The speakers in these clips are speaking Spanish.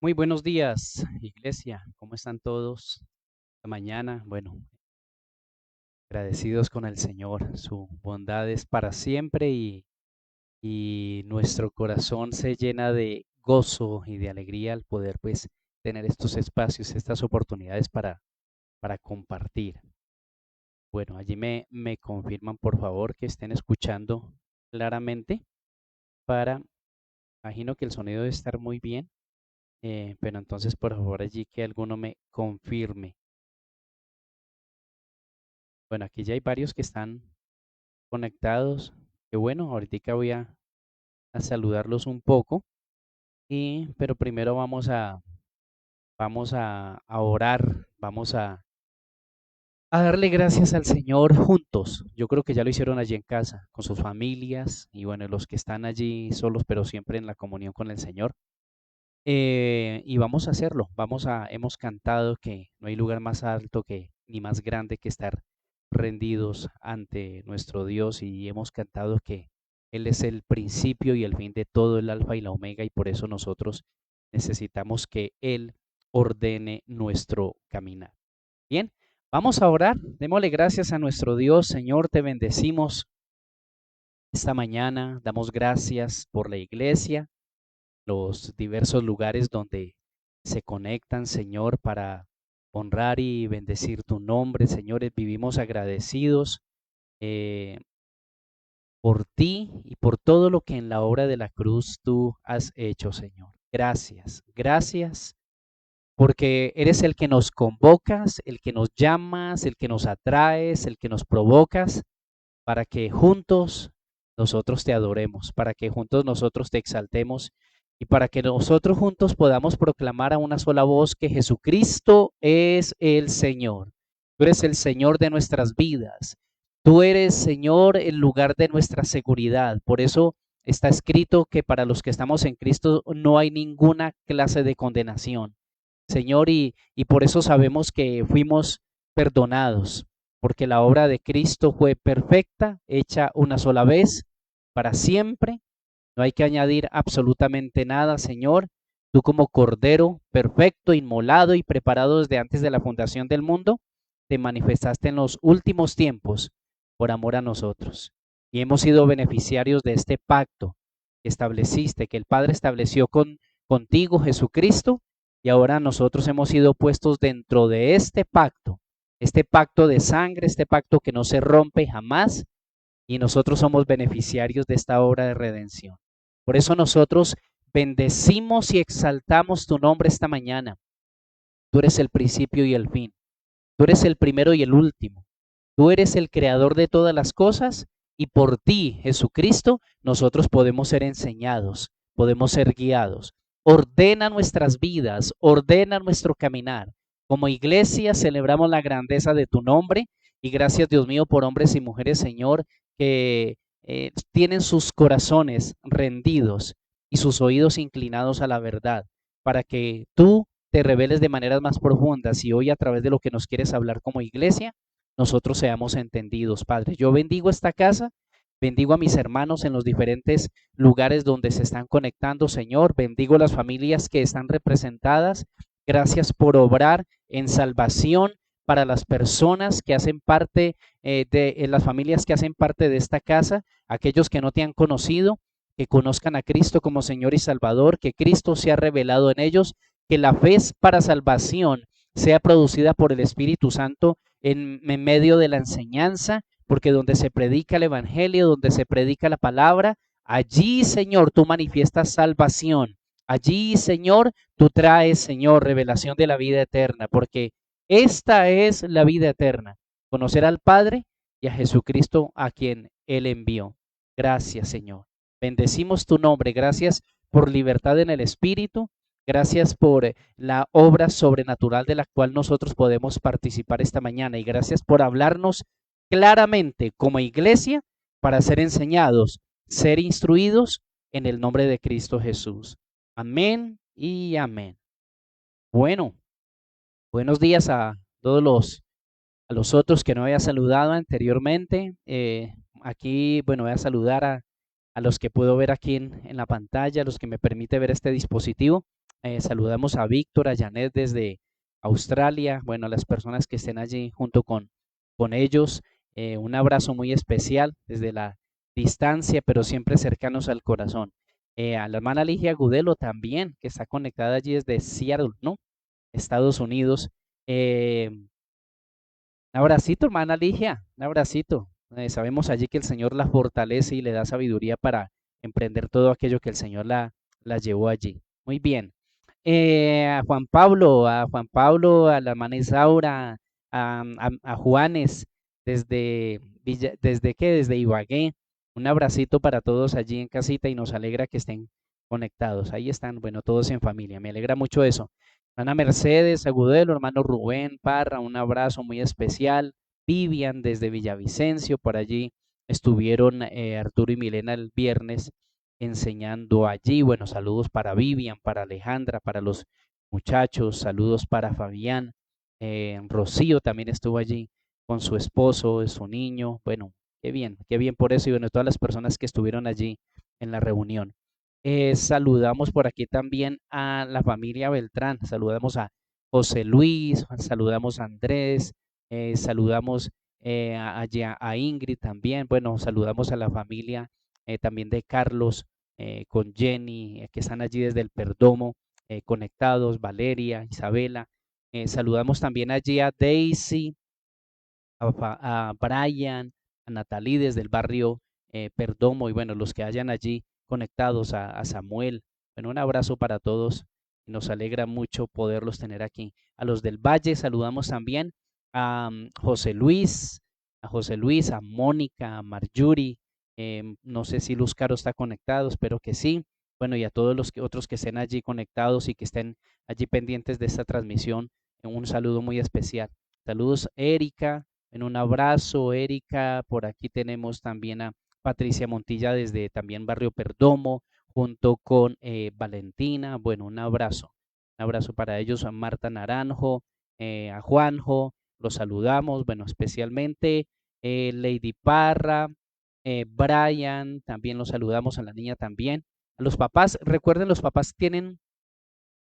Muy buenos días, iglesia. ¿Cómo están todos? Esta mañana, bueno, agradecidos con el Señor. Su bondad es para siempre y nuestro corazón se llena de gozo y de alegría al poder, pues, tener estos espacios, estas oportunidades para compartir. Bueno, allí me confirman, por favor, que estén escuchando claramente para, imagino que el sonido debe estar muy bien, pero entonces, por favor, allí que alguno me confirme. Bueno, aquí ya hay varios que están conectados. Qué bueno, ahorita voy a saludarlos un poco. Pero primero vamos a orar, a darle gracias al Señor juntos. Yo creo que ya lo hicieron allí en casa, con sus familias y bueno, los que están allí solos, pero siempre en la comunión con el Señor. Y vamos a hacerlo, hemos cantado que no hay lugar más alto que ni más grande que estar rendidos ante nuestro Dios y hemos cantado que Él es el principio y el fin de todo, el alfa y la omega y por eso nosotros necesitamos que Él ordene nuestro caminar. Bien, vamos a orar, démosle gracias a nuestro Dios, Señor, te bendecimos esta mañana, damos gracias por la iglesia, los diversos lugares donde se conectan, Señor, para honrar y bendecir tu nombre, señores. Vivimos agradecidos eh, por ti y por todo lo que en la obra de la cruz tú has hecho, Señor. Gracias, gracias, porque eres el que nos convocas, el que nos llamas, el que nos atraes, el que nos provocas, para que juntos nosotros te adoremos, para que juntos nosotros te exaltemos y para que nosotros juntos podamos proclamar a una sola voz que Jesucristo es el Señor. Tú eres el Señor de nuestras vidas. Tú eres, Señor, el lugar de nuestra seguridad. Por eso está escrito que para los que estamos en Cristo no hay ninguna clase de condenación. Señor, y por eso sabemos que fuimos perdonados, porque la obra de Cristo fue perfecta, hecha una sola vez, para siempre. No hay que añadir absolutamente nada, Señor. Tú como Cordero perfecto, inmolado y preparado desde antes de la fundación del mundo, te manifestaste en los últimos tiempos por amor a nosotros. Y hemos sido beneficiarios de este pacto que estableciste, que el Padre estableció contigo, Jesucristo, y ahora nosotros hemos sido puestos dentro de este pacto de sangre, este pacto que no se rompe jamás, y nosotros somos beneficiarios de esta obra de redención. Por eso nosotros bendecimos y exaltamos tu nombre esta mañana. Tú eres el principio y el fin. Tú eres el primero y el último. Tú eres el creador de todas las cosas y por ti, Jesucristo, nosotros podemos ser enseñados, podemos ser guiados. Ordena nuestras vidas, ordena nuestro caminar. Como iglesia celebramos la grandeza de tu nombre y gracias, Dios mío, por hombres y mujeres, Señor, que tienen sus corazones rendidos y sus oídos inclinados a la verdad, para que tú te reveles de maneras más profundas y hoy a través de lo que nos quieres hablar como iglesia, nosotros seamos entendidos, Padre. Yo bendigo esta casa, bendigo a mis hermanos en los diferentes lugares donde se están conectando, Señor. Bendigo las familias que están representadas. Gracias por obrar en salvación para las personas que hacen parte de las familias que hacen parte de esta casa, aquellos que no te han conocido, que conozcan a Cristo como Señor y Salvador, que Cristo se ha revelado en ellos, que la fe para salvación sea producida por el Espíritu Santo en medio de la enseñanza, porque donde se predica el Evangelio, donde se predica la palabra, allí, Señor, tú manifiestas salvación. Allí, Señor, tú traes, Señor, revelación de la vida eterna, porque esta es la vida eterna, conocer al Padre y a Jesucristo a quien Él envió. Gracias, Señor. Bendecimos tu nombre. Gracias por libertad en el Espíritu. Gracias por la obra sobrenatural de la cual nosotros podemos participar esta mañana y gracias por hablarnos claramente como iglesia para ser enseñados, ser instruidos en el nombre de Cristo Jesús. Amén y amén. Bueno, buenos días a todos a los otros que no había saludado anteriormente. Aquí, bueno, voy a saludar a los que puedo ver aquí en la pantalla, a los que me permite ver este dispositivo. Saludamos a Víctor, a Janet desde Australia, bueno, a las personas que estén allí junto con ellos. Un abrazo muy especial desde la distancia, pero siempre cercanos al corazón. A la hermana Ligia Gudelo también, que está conectada allí desde Seattle, ¿no? Estados Unidos. Un abracito, hermana Ligia, un abracito. Sabemos allí que el Señor la fortalece y le da sabiduría para emprender todo aquello que el Señor la llevó allí. Muy bien. A Juan Pablo, a la hermana Isaura, a Juanes, ¿desde qué? Desde Ibagué. Un abracito para todos allí en casita y nos alegra que estén conectados. Ahí están, bueno, todos en familia. Me alegra mucho eso. Ana Mercedes Agudelo, hermano Rubén Parra, un abrazo muy especial. Vivian desde Villavicencio, por allí estuvieron Arturo y Milena el viernes enseñando allí. Bueno, saludos para Vivian, para Alejandra, para los muchachos, saludos para Fabián. Rocío también estuvo allí con su esposo, su niño. Bueno, qué bien por eso y bueno, todas las personas que estuvieron allí en la reunión. Saludamos por aquí también a la familia Beltrán, saludamos a José Luis, saludamos a Andrés, saludamos a Ingrid también, bueno, saludamos a la familia también de Carlos con Jenny, que están allí desde el Perdomo, conectados, Valeria, Isabela, saludamos también allí a Daisy, a Brian, a Natalie desde el barrio Perdomo y bueno, los que hayan allí conectados a Samuel. Bueno, un abrazo para todos. Nos alegra mucho poderlos tener aquí. A los del Valle saludamos también a José Luis, a Mónica, a Marjorie. No sé si Luz Caro está conectado, espero que sí. Bueno, y a todos los otros que estén allí conectados y que estén allí pendientes de esta transmisión, un saludo muy especial. Saludos, Erika, en un abrazo, Erika. Por aquí tenemos también a Patricia Montilla desde también Barrio Perdomo, junto con Valentina. Bueno, un abrazo. Un abrazo para ellos, a Marta Naranjo, a Juanjo. Los saludamos, bueno, especialmente Lady Parra, Brian, también los saludamos, a la niña también. A los papás, recuerden, los papás tienen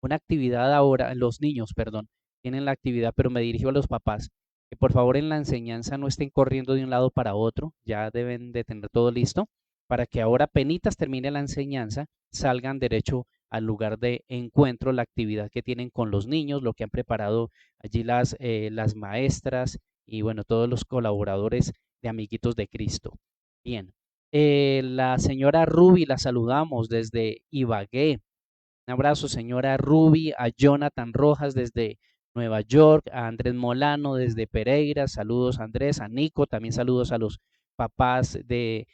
una actividad ahora, los niños, perdón, tienen la actividad, pero me dirijo a los papás, que por favor en la enseñanza no estén corriendo de un lado para otro, ya deben de tener todo listo, para que ahora penitas termine la enseñanza, salgan derecho al lugar de encuentro, la actividad que tienen con los niños, lo que han preparado allí las maestras y bueno, todos los colaboradores de Amiguitos de Cristo. Bien, la señora Ruby la saludamos desde Ibagué. Un abrazo, señora Ruby, a Jonathan Rojas desde Nueva York, a Andrés Molano desde Pereira, saludos Andrés, a Nico, también saludos a los papás de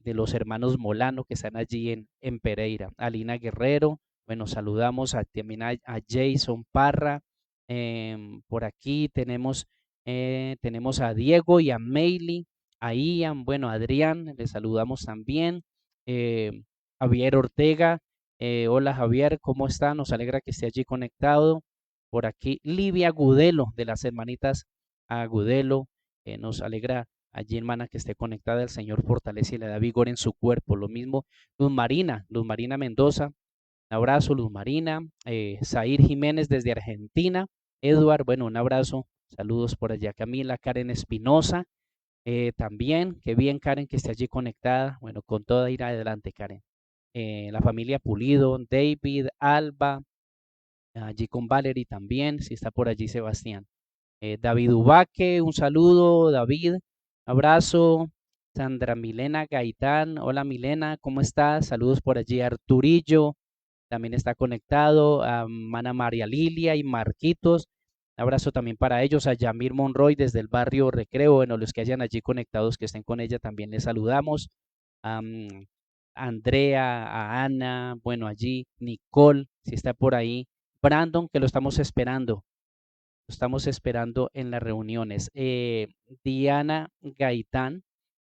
los hermanos Molano que están allí en Pereira, a Lina Guerrero, bueno, saludamos también a Jason Parra, por aquí tenemos a Diego y a Meili, a Ian, bueno, a Adrián, le saludamos también, Javier Ortega, hola Javier, ¿cómo está? Nos alegra que esté allí conectado. Por aquí Livia Agudelo, de las hermanitas Agudelo, nos alegra allí hermana que esté conectada. El Señor fortalece y le da vigor en su cuerpo. Lo mismo Luz Marina Mendoza, un abrazo Luz Marina. Zair Jiménez desde Argentina. Eduard, bueno, un abrazo. Saludos por allá. Camila, Karen Espinosa, también, qué bien Karen que esté allí conectada. Bueno, con toda ir adelante Karen. La familia Pulido, David, Alba, allí con Valerie también, si está por allí Sebastián. David Ubaque, un saludo, David, abrazo. Sandra Milena Gaitán, hola Milena, ¿cómo estás? Saludos por allí, Arturillo, también está conectado, a Mana María Lilia y Marquitos, abrazo también para ellos, a Yamir Monroy desde el barrio Recreo, bueno, los que hayan allí conectados, que estén con ella, también les saludamos. A Andrea, a Ana, bueno, allí, Nicole, si está por ahí, Brandon, que lo estamos esperando en las reuniones. Diana Gaitán,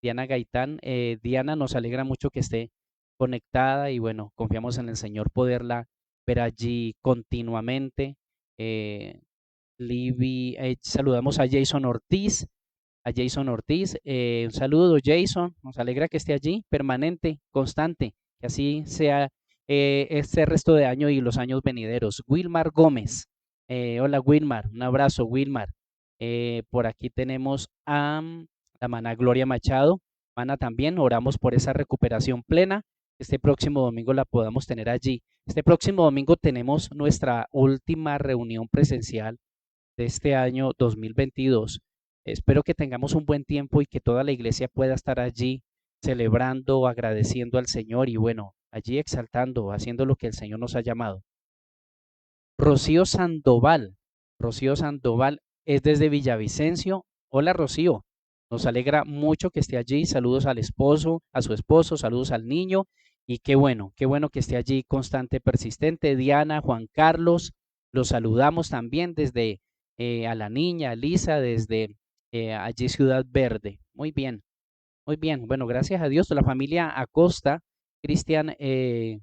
Diana, nos alegra mucho que esté conectada y bueno, confiamos en el Señor poderla ver allí continuamente. Eh, Libby, saludamos a Jason Ortiz. Un saludo, Jason. Nos alegra que esté allí, permanente, constante, que así sea este resto de año y los años venideros. Wilmar Gómez. Hola Wilmar, un abrazo Wilmar. Por aquí tenemos a la mana Gloria Machado. Mana también, oramos por esa recuperación plena. Este próximo domingo la podamos tener allí. Este próximo domingo tenemos nuestra última reunión presencial de este año 2022. Espero que tengamos un buen tiempo y que toda la iglesia pueda estar allí celebrando, agradeciendo al Señor y bueno, allí exaltando, haciendo lo que el Señor nos ha llamado. Rocío Sandoval. Rocío Sandoval es desde Villavicencio. Hola Rocío, nos alegra mucho que esté allí. Saludos al esposo, a su esposo, saludos al niño y qué bueno que esté allí constante, persistente. Diana, Juan Carlos, los saludamos también desde a la niña, Lisa, desde allí Ciudad Verde. Muy bien, muy bien. Bueno, gracias a Dios, la familia Acosta, Cristian y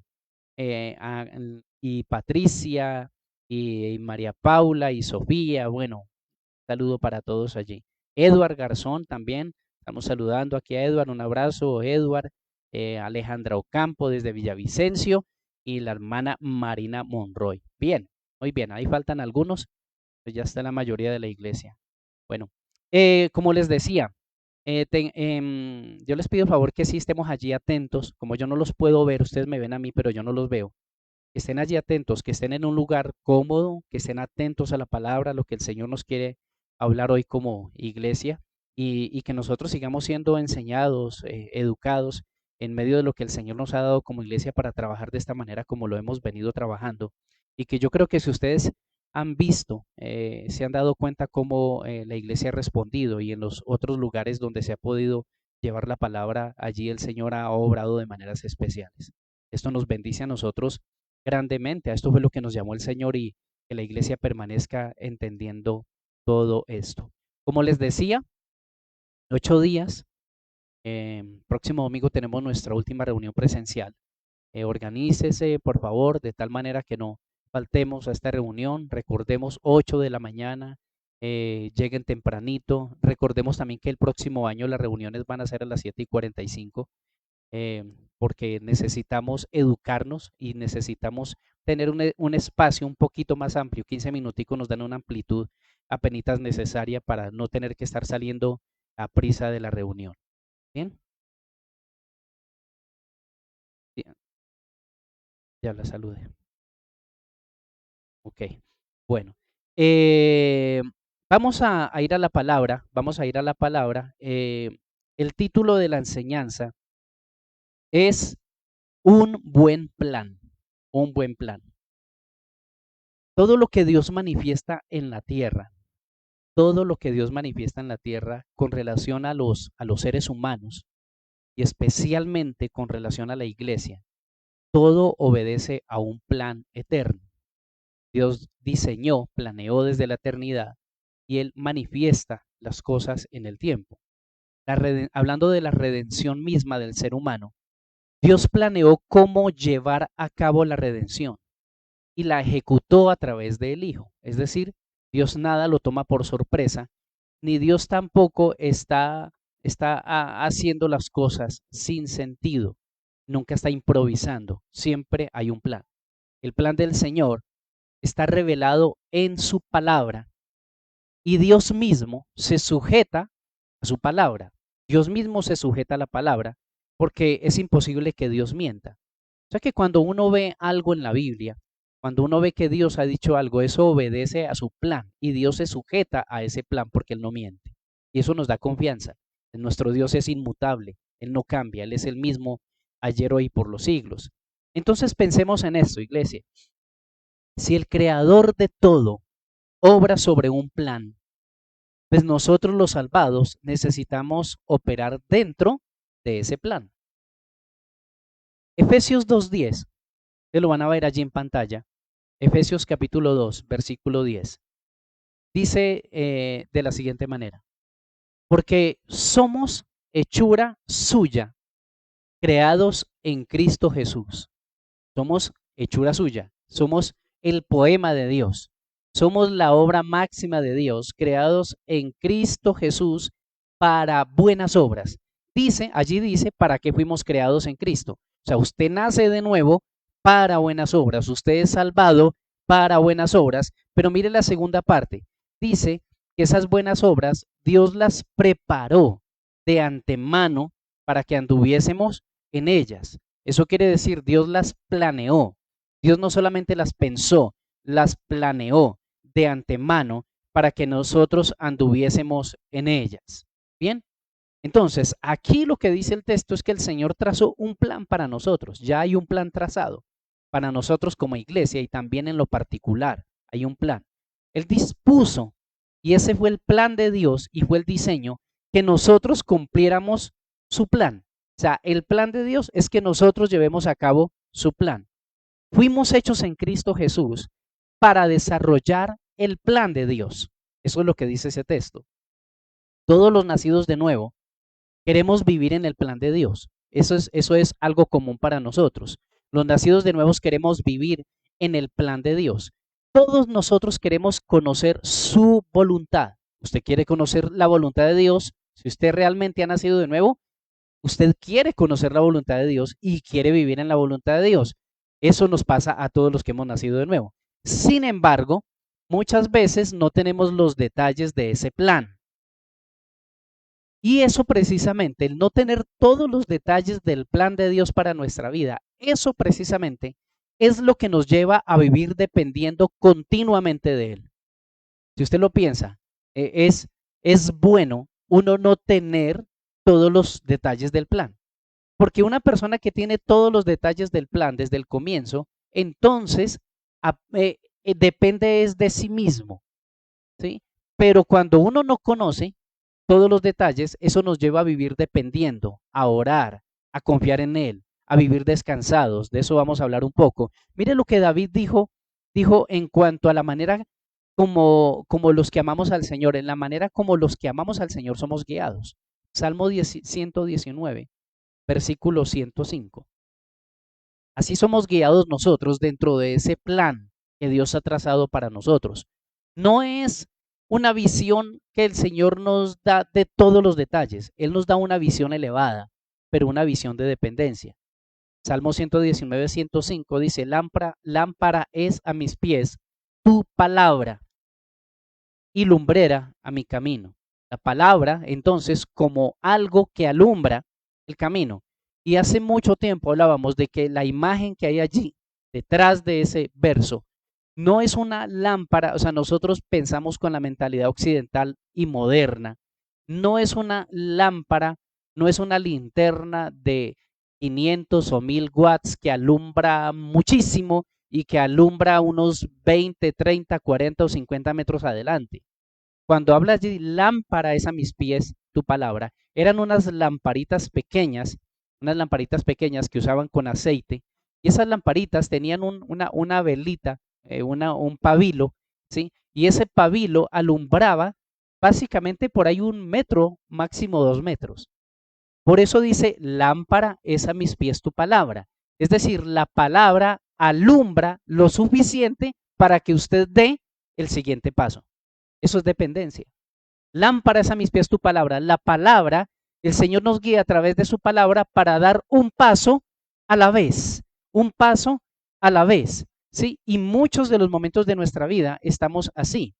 Patricia y María Paula y Sofía, bueno, saludo para todos allí. Edward Garzón también, estamos saludando aquí a Edward, un abrazo, Edward, Alejandra Ocampo desde Villavicencio y la hermana Marina Monroy. Bien, muy bien, ahí faltan algunos, pues ya está la mayoría de la iglesia. Bueno, como les decía, yo les pido el favor que sí estemos allí atentos, como yo no los puedo ver, ustedes me ven a mí, pero yo no los veo, que estén allí atentos, que estén en un lugar cómodo, que estén atentos a la palabra, lo que el Señor nos quiere hablar hoy como iglesia y que nosotros sigamos siendo enseñados, educados en medio de lo que el Señor nos ha dado como iglesia para trabajar de esta manera como lo hemos venido trabajando. Y que yo creo que si ustedes han visto, se han dado cuenta cómo la iglesia ha respondido y en los otros lugares donde se ha podido llevar la palabra, allí el Señor ha obrado de maneras especiales. Esto nos bendice a nosotros grandemente. A esto fue lo que nos llamó el Señor y que la iglesia permanezca entendiendo todo esto. Como les decía, 8 días. Próximo domingo tenemos nuestra última reunión presencial. Organícese, por favor, de tal manera que no faltemos a esta reunión. Recordemos 8 de la mañana, lleguen tempranito. Recordemos también que el próximo año las reuniones van a ser a las 7:45 eh, porque necesitamos educarnos y necesitamos tener un espacio un poquito más amplio. 15 minuticos nos dan una amplitud apenas necesaria para no tener que estar saliendo a prisa de la reunión. Bien, bien, ya la saludé. Ok, bueno. eh, vamos a ir a la palabra, vamos a ir a la palabra. El título de la enseñanza es un buen plan, un buen plan. Todo lo que Dios manifiesta en la tierra, todo lo que Dios manifiesta en la tierra con relación a los seres humanos y especialmente con relación a la iglesia, todo obedece a un plan eterno. Dios diseñó, planeó desde la eternidad y Él manifiesta las cosas en el tiempo. Hablando de la redención misma del ser humano, Dios planeó cómo llevar a cabo la redención y la ejecutó a través del Hijo. Es decir, Dios nada lo toma por sorpresa, ni Dios tampoco está haciendo las cosas sin sentido, nunca está improvisando, siempre hay un plan. El plan del Señor está revelado en su palabra y Dios mismo se sujeta a su palabra. Dios mismo se sujeta a la palabra porque es imposible que Dios mienta. O sea que cuando uno ve algo en la Biblia, cuando uno ve que Dios ha dicho algo, eso obedece a su plan y Dios se sujeta a ese plan porque Él no miente. Y eso nos da confianza. Nuestro Dios es inmutable, Él no cambia, Él es el mismo ayer, hoy y por los siglos. Entonces pensemos en esto, iglesia. Si el creador de todo obra sobre un plan, pues nosotros los salvados necesitamos operar dentro de ese plan. Efesios 2:10, ustedes lo van a ver allí en pantalla. Efesios capítulo 2, versículo 10. Dice de la siguiente manera, porque somos hechura suya, creados en Cristo Jesús. Somos hechura suya, somos el poema de Dios, somos la obra máxima de Dios, creados en Cristo Jesús para buenas obras. Allí dice, para qué fuimos creados en Cristo. O sea, usted nace de nuevo para buenas obras. Usted es salvado para buenas obras, pero mire la segunda parte. Dice que esas buenas obras Dios las preparó de antemano para que anduviésemos en ellas. Eso quiere decir, Dios las planeó. Dios no solamente las pensó, las planeó de antemano para que nosotros anduviésemos en ellas. Bien, entonces aquí lo que dice el texto es que el Señor trazó un plan para nosotros. Ya hay un plan trazado para nosotros como iglesia y también en lo particular. Hay un plan. Él dispuso, y ese fue el plan de Dios y fue el diseño, que nosotros cumpliéramos su plan. O sea, el plan de Dios es que nosotros llevemos a cabo su plan. Fuimos hechos en Cristo Jesús para desarrollar el plan de Dios. Eso es lo que dice ese texto. Todos los nacidos de nuevo queremos vivir en el plan de Dios. Eso es algo común para nosotros. Los nacidos de nuevo queremos vivir en el plan de Dios. Todos nosotros queremos conocer su voluntad. Usted quiere conocer la voluntad de Dios. Si usted realmente ha nacido de nuevo, usted quiere conocer la voluntad de Dios y quiere vivir en la voluntad de Dios. Eso nos pasa a todos los que hemos nacido de nuevo. Sin embargo, muchas veces no tenemos los detalles de ese plan. Y eso precisamente, el no tener todos los detalles del plan de Dios para nuestra vida, eso precisamente es lo que nos lleva a vivir dependiendo continuamente de Él. Si usted lo piensa, es bueno uno no tener todos los detalles del plan. Porque una persona que tiene todos los detalles del plan desde el comienzo, entonces depende es de sí mismo, ¿sí? Pero cuando uno no conoce todos los detalles, eso nos lleva a vivir dependiendo, a orar, a confiar en Él, a vivir descansados. De eso vamos a hablar un poco. Mire lo que David dijo en cuanto a la manera como los que amamos al Señor, en la manera como los que amamos al Señor somos guiados. Salmo 119, versículo 105. Así somos guiados nosotros dentro de ese plan que Dios ha trazado para nosotros. No es una visión que el Señor nos da de todos los detalles. Él nos da una visión elevada, pero una visión de dependencia. Salmo 119, 105 dice, lámpara es a mis pies tu palabra y lumbrera a mi camino. La palabra, entonces, como algo que alumbra el camino. Y hace mucho tiempo hablábamos de que la imagen que hay allí, detrás de ese verso, no es una lámpara, o sea, nosotros pensamos con la mentalidad occidental y moderna, no es una lámpara, no es una linterna de 500 o 1000 watts que alumbra muchísimo y que alumbra unos 20, 30, 40 o 50 metros adelante. Cuando habla allí, lámpara es a mis pies tu palabra, eran unas lamparitas pequeñas que usaban con aceite, y esas lamparitas tenían una velita, un pabilo, ¿sí? Y ese pabilo alumbraba básicamente por ahí 1 metro, máximo 2 metros. Por eso dice, lámpara es a mis pies tu palabra. Es decir, la palabra alumbra lo suficiente para que usted dé el siguiente paso. Eso es dependencia. Lámpara es a mis pies tu palabra. La palabra, el Señor nos guía a través de su palabra para dar un paso a la vez, un paso a la vez, ¿sí? Y muchos de los momentos de nuestra vida estamos así,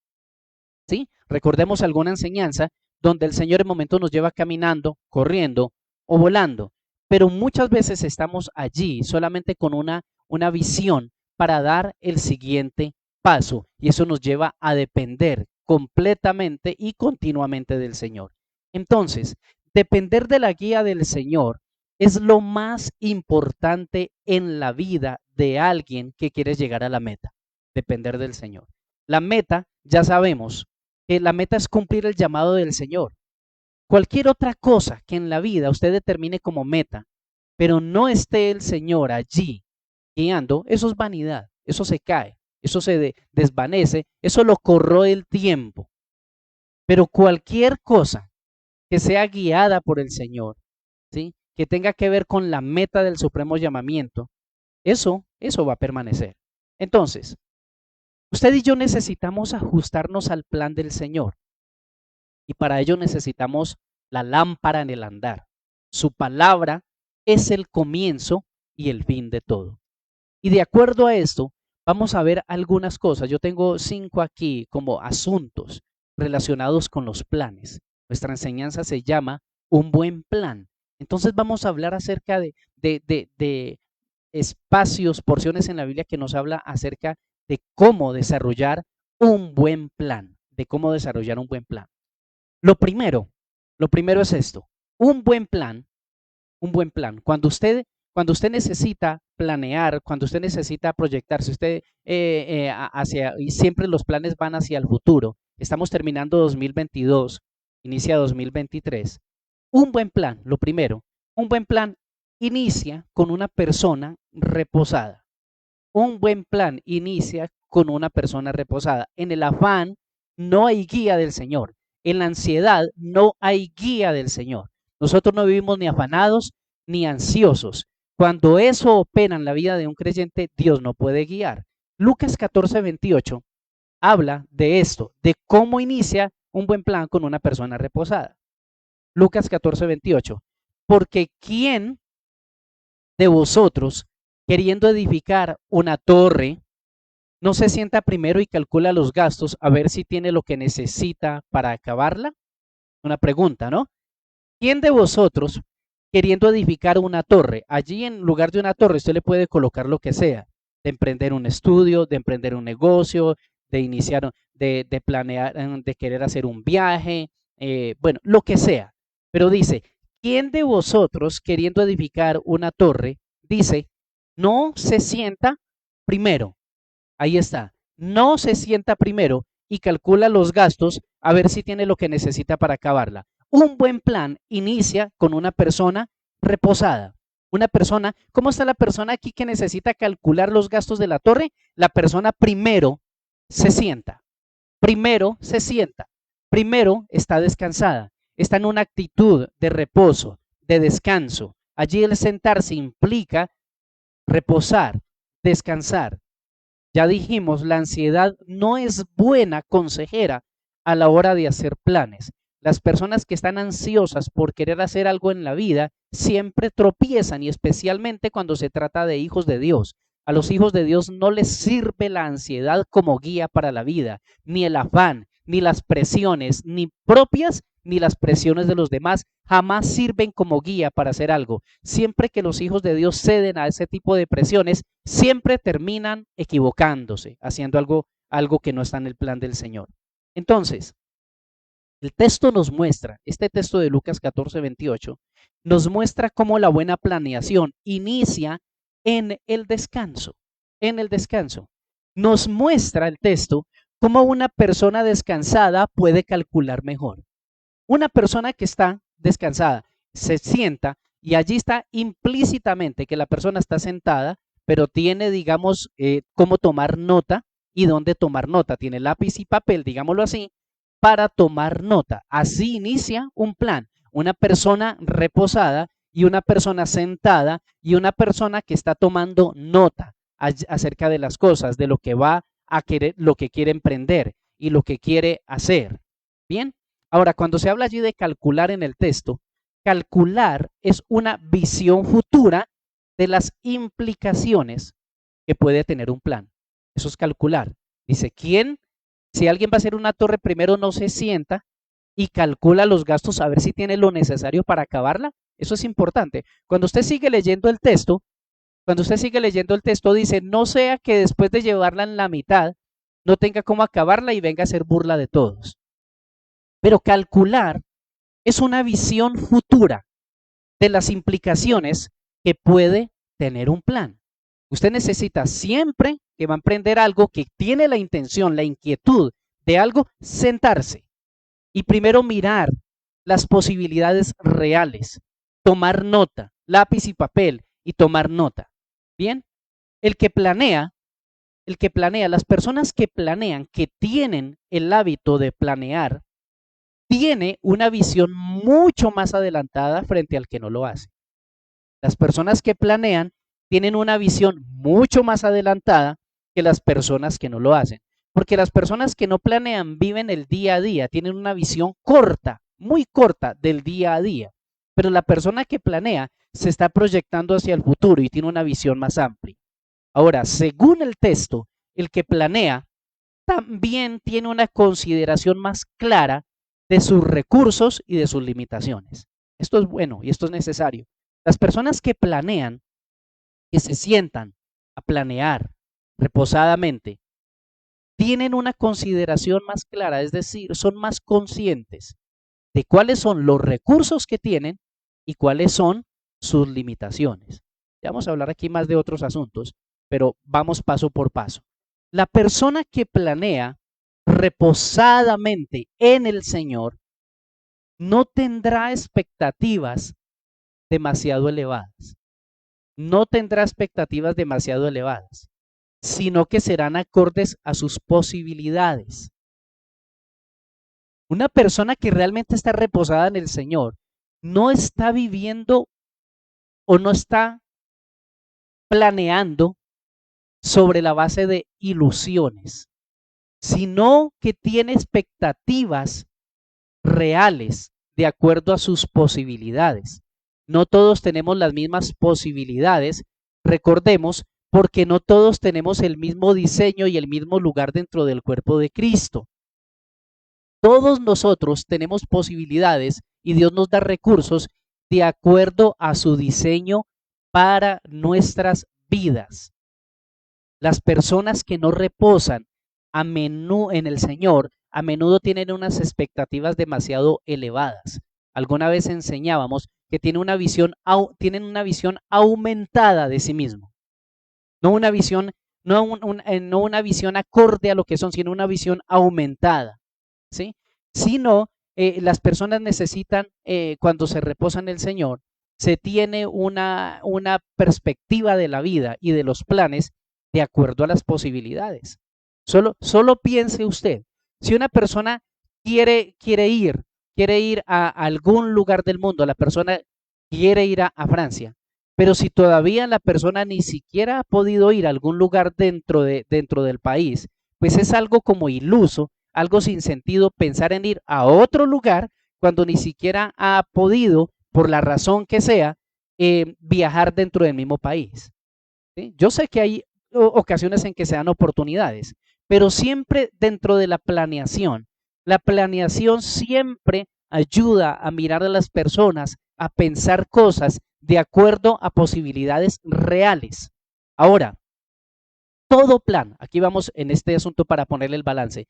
¿sí? Recordemos alguna enseñanza donde el Señor en momentos nos lleva caminando, corriendo o volando, pero muchas veces estamos allí solamente con una visión para dar el siguiente paso y eso nos lleva a depender completamente y continuamente del Señor. Entonces, depender de la guía del Señor es lo más importante en la vida de alguien que quiere llegar a la meta, depender del Señor. La meta, ya sabemos, que la meta es cumplir el llamado del Señor. Cualquier otra cosa que en la vida usted determine como meta, pero no esté el Señor allí guiando, eso es vanidad, eso se cae, eso se desvanece, eso lo corroe el tiempo. Pero cualquier cosa que sea guiada por el Señor, ¿sí? Que tenga que ver con la meta del supremo llamamiento, eso va a permanecer. Entonces, usted y yo necesitamos ajustarnos al plan del Señor y para ello necesitamos la lámpara en el andar. Su palabra es el comienzo y el fin de todo. Y de acuerdo a esto, vamos a ver algunas cosas. Yo tengo 5 aquí como asuntos relacionados con los planes. Nuestra enseñanza se llama un buen plan. Entonces vamos a hablar acerca de espacios, porciones en la Biblia que nos habla acerca de cómo desarrollar un buen plan, de cómo desarrollar un buen plan. Lo primero, lo primero es esto, un buen plan, un buen plan. Cuando usted necesita planear, cuando usted necesita proyectarse, usted hacia, y siempre los planes van hacia el futuro. Estamos terminando 2022, inicia 2023. Un buen plan, lo primero, un buen plan inicia con una persona reposada. Un buen plan inicia con una persona reposada. En el afán no hay guía del Señor. En la ansiedad no hay guía del Señor. Nosotros no vivimos ni afanados ni ansiosos. Cuando eso opera en la vida de un creyente, Dios no puede guiar. Lucas 14:28 habla de esto, de cómo inicia un buen plan con una persona reposada. Lucas 14:28. Porque ¿quién de vosotros, queriendo edificar una torre, no se sienta primero y calcula los gastos a ver si tiene lo que necesita para acabarla? Una pregunta, ¿no? ¿Quién de vosotros, queriendo edificar una torre, allí en lugar de una torre usted le puede colocar lo que sea, de emprender un estudio, de emprender un negocio, de iniciar, de planear, de querer hacer un viaje, bueno, lo que sea. Pero dice, ¿quién de vosotros, queriendo edificar una torre, dice, no se sienta primero? Ahí está. No se sienta primero y calcula los gastos a ver si tiene lo que necesita para acabarla. Un buen plan inicia con una persona reposada. Una persona, ¿cómo está la persona aquí que necesita calcular los gastos de la torre? La persona primero se sienta. Primero se sienta. Primero está descansada. Está en una actitud de reposo, de descanso. Allí el sentarse implica reposar, descansar. Ya dijimos, la ansiedad no es buena consejera a la hora de hacer planes. Las personas que están ansiosas por querer hacer algo en la vida siempre tropiezan, y especialmente cuando se trata de hijos de Dios. A los hijos de Dios no les sirve la ansiedad como guía para la vida, ni el afán, ni las presiones, ni propias, ni las presiones de los demás, jamás sirven como guía para hacer algo. Siempre que los hijos de Dios ceden a ese tipo de presiones, siempre terminan equivocándose, haciendo algo que no está en el plan del Señor. Entonces, el texto nos muestra, este texto de Lucas 14:28, nos muestra cómo la buena planeación inicia en el descanso, en el descanso. Nos muestra el texto cómo una persona descansada puede calcular mejor. Una persona que está descansada se sienta y allí está implícitamente que la persona está sentada, pero tiene, digamos, cómo tomar nota y dónde tomar nota. Tiene lápiz y papel, digámoslo así, para tomar nota. Así inicia un plan. Una persona reposada y una persona sentada y una persona que está tomando nota acerca de las cosas, de lo que va a querer, lo que quiere emprender y lo que quiere hacer. Bien, ahora cuando se habla allí de calcular en el texto, calcular es una visión futura de las implicaciones que puede tener un plan. Eso es calcular. Dice, ¿quién? Si alguien va a hacer una torre, primero no se sienta y calcula los gastos a ver si tiene lo necesario para acabarla. Eso es importante. Cuando usted sigue leyendo el texto, dice, no sea que después de llevarla en la mitad, no tenga cómo acabarla y venga a hacer burla de todos. Pero calcular es una visión futura de las implicaciones que puede tener un plan. Usted necesita siempre que va a emprender algo, que tiene la intención, la inquietud de algo, sentarse y primero mirar las posibilidades reales, tomar nota, lápiz y papel y tomar nota. Bien, el que planea, las personas que planean, que tienen el hábito de planear, tiene una visión mucho más adelantada frente al que no lo hace. Las personas que planean tienen una visión mucho más adelantada que las personas que no lo hacen. Porque las personas que no planean viven el día a día, tienen una visión corta, muy corta del día a día. Pero la persona que planea se está proyectando hacia el futuro y tiene una visión más amplia. Ahora, según el texto, el que planea también tiene una consideración más clara de sus recursos y de sus limitaciones. Esto es bueno y esto es necesario. Las personas que planean, que se sientan a planear reposadamente, tienen una consideración más clara, es decir, son más conscientes de cuáles son los recursos que tienen y cuáles son sus limitaciones. Ya vamos a hablar aquí más de otros asuntos, pero vamos paso por paso. La persona que planea reposadamente en el Señor no tendrá expectativas demasiado elevadas, no tendrá expectativas demasiado elevadas, sino que serán acordes a sus posibilidades. Una persona que realmente está reposada en el Señor no está viviendo o no está planeando sobre la base de ilusiones, sino que tiene expectativas reales de acuerdo a sus posibilidades. No todos tenemos las mismas posibilidades, recordemos, porque no todos tenemos el mismo diseño y el mismo lugar dentro del cuerpo de Cristo. Todos nosotros tenemos posibilidades y Dios nos da recursos de acuerdo a su diseño para nuestras vidas. Las personas que no reposan en el Señor a menudo tienen unas expectativas demasiado elevadas. Alguna vez enseñábamos que tienen una visión aumentada de sí mismo. No una visión, no una visión acorde a lo que son, sino una visión aumentada. ¿Sí? Sino las personas necesitan, cuando se reposa en el Señor, se tiene una perspectiva de la vida y de los planes de acuerdo a las posibilidades. Solo piense usted, si una persona quiere ir a algún lugar del mundo, la persona quiere ir a Francia, pero si todavía la persona ni siquiera ha podido ir a algún lugar dentro del país, pues es algo como iluso, algo sin sentido pensar en ir a otro lugar cuando ni siquiera ha podido, por la razón que sea, viajar dentro del mismo país. ¿Sí? Yo sé que hay ocasiones en que se dan oportunidades, pero siempre dentro de la planeación siempre ayuda a mirar a las personas, a pensar cosas de acuerdo a posibilidades reales. Ahora, todo plan, aquí vamos en este asunto para ponerle el balance,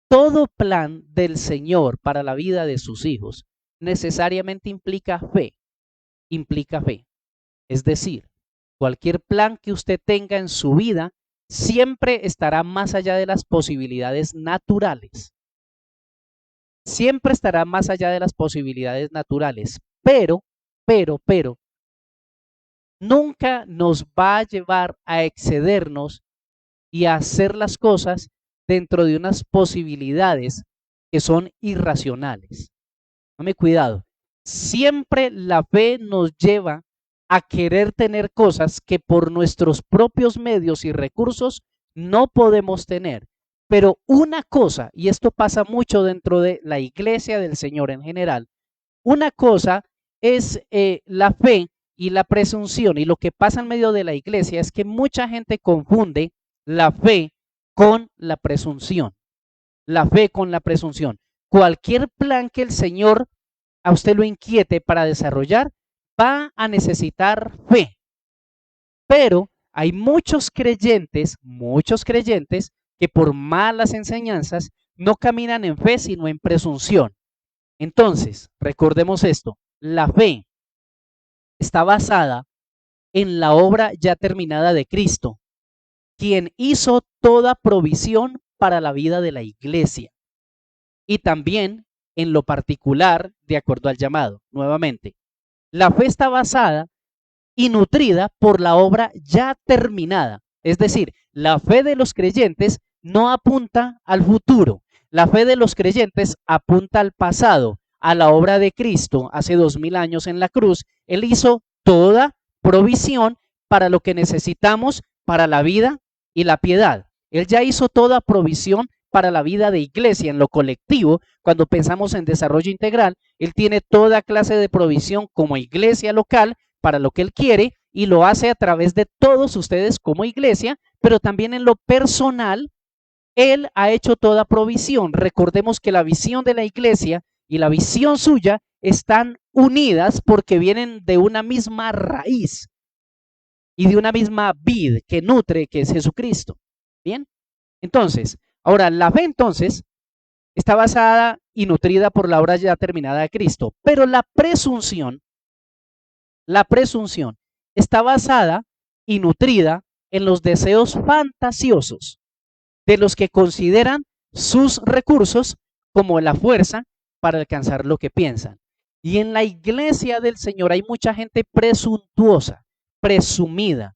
todo plan del Señor para la vida de sus hijos necesariamente implica fe, implica fe. Es decir, cualquier plan que usted tenga en su vida siempre estará más allá de las posibilidades naturales. Siempre estará más allá de las posibilidades naturales, pero, nunca nos va a llevar a excedernos y a hacer las cosas dentro de unas posibilidades que son irracionales. Dame cuidado. Siempre la fe nos lleva a querer tener cosas que por nuestros propios medios y recursos no podemos tener. Pero una cosa, y esto pasa mucho dentro de la iglesia del Señor en general, una cosa es la fe y la presunción. Y lo que pasa en medio de la iglesia es que mucha gente confunde la fe con la presunción. La fe con la presunción. Cualquier plan que el Señor a usted lo inquiete para desarrollar, va a necesitar fe. Pero hay muchos creyentes que por malas enseñanzas no caminan en fe, sino en presunción. Entonces, recordemos esto, la fe está basada en la obra ya terminada de Cristo, quien hizo toda provisión para la vida de la iglesia. Y también en lo particular, de acuerdo al llamado. Nuevamente, la fe está basada y nutrida por la obra ya terminada. Es decir, la fe de los creyentes no apunta al futuro. La fe de los creyentes apunta al pasado, a la obra de Cristo hace 2000 años en la cruz. Él hizo toda provisión para lo que necesitamos para la vida y la piedad. Él ya hizo toda provisión para la vida de iglesia en lo colectivo. Cuando pensamos en desarrollo integral, Él tiene toda clase de provisión como iglesia local para lo que Él quiere y lo hace a través de todos ustedes como iglesia, pero también en lo personal, Él ha hecho toda provisión. Recordemos que la visión de la iglesia y la visión suya están unidas porque vienen de una misma raíz y de una misma vid que nutre, que es Jesucristo. Bien, entonces, ahora la fe entonces está basada y nutrida por la obra ya terminada de Cristo, pero la presunción está basada y nutrida en los deseos fantasiosos de los que consideran sus recursos como la fuerza para alcanzar lo que piensan. Y en la iglesia del Señor hay mucha gente presuntuosa, presumida,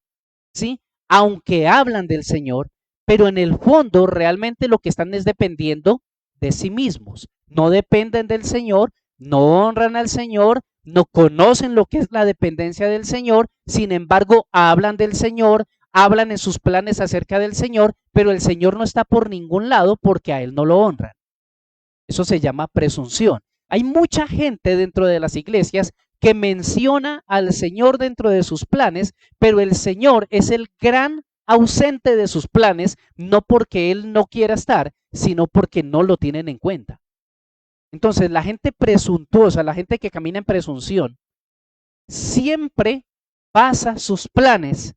¿sí? Aunque hablan del Señor, pero en el fondo realmente lo que están es dependiendo de sí mismos. No dependen del Señor, no honran al Señor, no conocen lo que es la dependencia del Señor, sin embargo hablan del Señor, hablan en sus planes acerca del Señor, pero el Señor no está por ningún lado porque a Él no lo honran. Eso se llama presunción. Hay mucha gente dentro de las iglesias que menciona al Señor dentro de sus planes, pero el Señor es el gran ausente de sus planes, no porque Él no quiera estar, sino porque no lo tienen en cuenta. Entonces, la gente presuntuosa, la gente que camina en presunción, siempre basa sus planes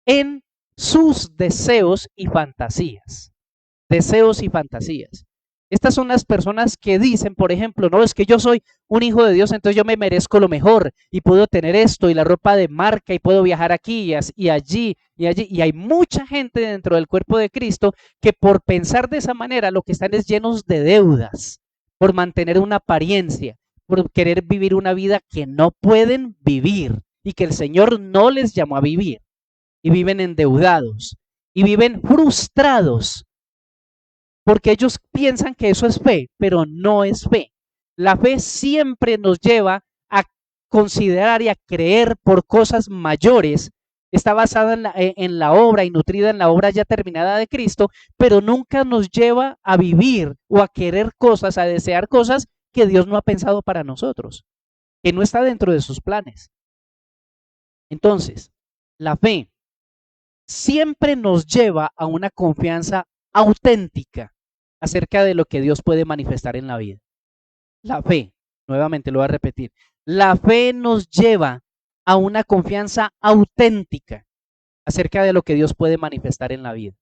en sus deseos y fantasías. Deseos y fantasías. Estas son las personas que dicen, por ejemplo, no, es que yo soy un hijo de Dios, entonces yo me merezco lo mejor y puedo tener esto y la ropa de marca y puedo viajar aquí y allí y allí. Y hay mucha gente dentro del cuerpo de Cristo que por pensar de esa manera lo que están es llenos de deudas, por mantener una apariencia, por querer vivir una vida que no pueden vivir y que el Señor no les llamó a vivir. Y viven endeudados y viven frustrados porque ellos piensan que eso es fe, pero no es fe. La fe siempre nos lleva a considerar y a creer por cosas mayores. Está basada en la obra y nutrida en la obra ya terminada de Cristo, pero nunca nos lleva a vivir o a querer cosas, a desear cosas que Dios no ha pensado para nosotros, que no está dentro de sus planes. Entonces, la fe siempre nos lleva a una confianza auténtica acerca de lo que Dios puede manifestar en la vida. La fe, nuevamente lo voy a repetir, la fe nos lleva a una confianza auténtica acerca de lo que Dios puede manifestar en la vida.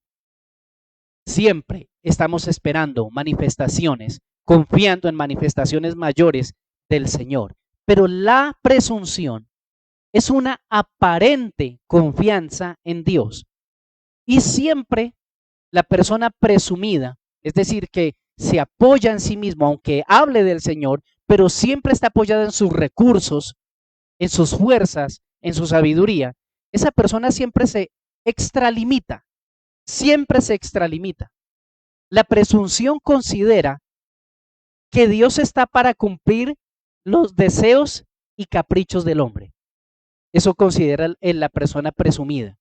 Siempre estamos esperando manifestaciones, confiando en manifestaciones mayores del Señor, pero la presunción es una aparente confianza en Dios. Y siempre la persona presumida, es decir, que se apoya en sí mismo, aunque hable del Señor, pero siempre está apoyada en sus recursos, en sus fuerzas, en su sabiduría, esa persona siempre se extralimita, siempre se extralimita. La presunción considera que Dios está para cumplir los deseos y caprichos del hombre. Eso considera en la persona presumida.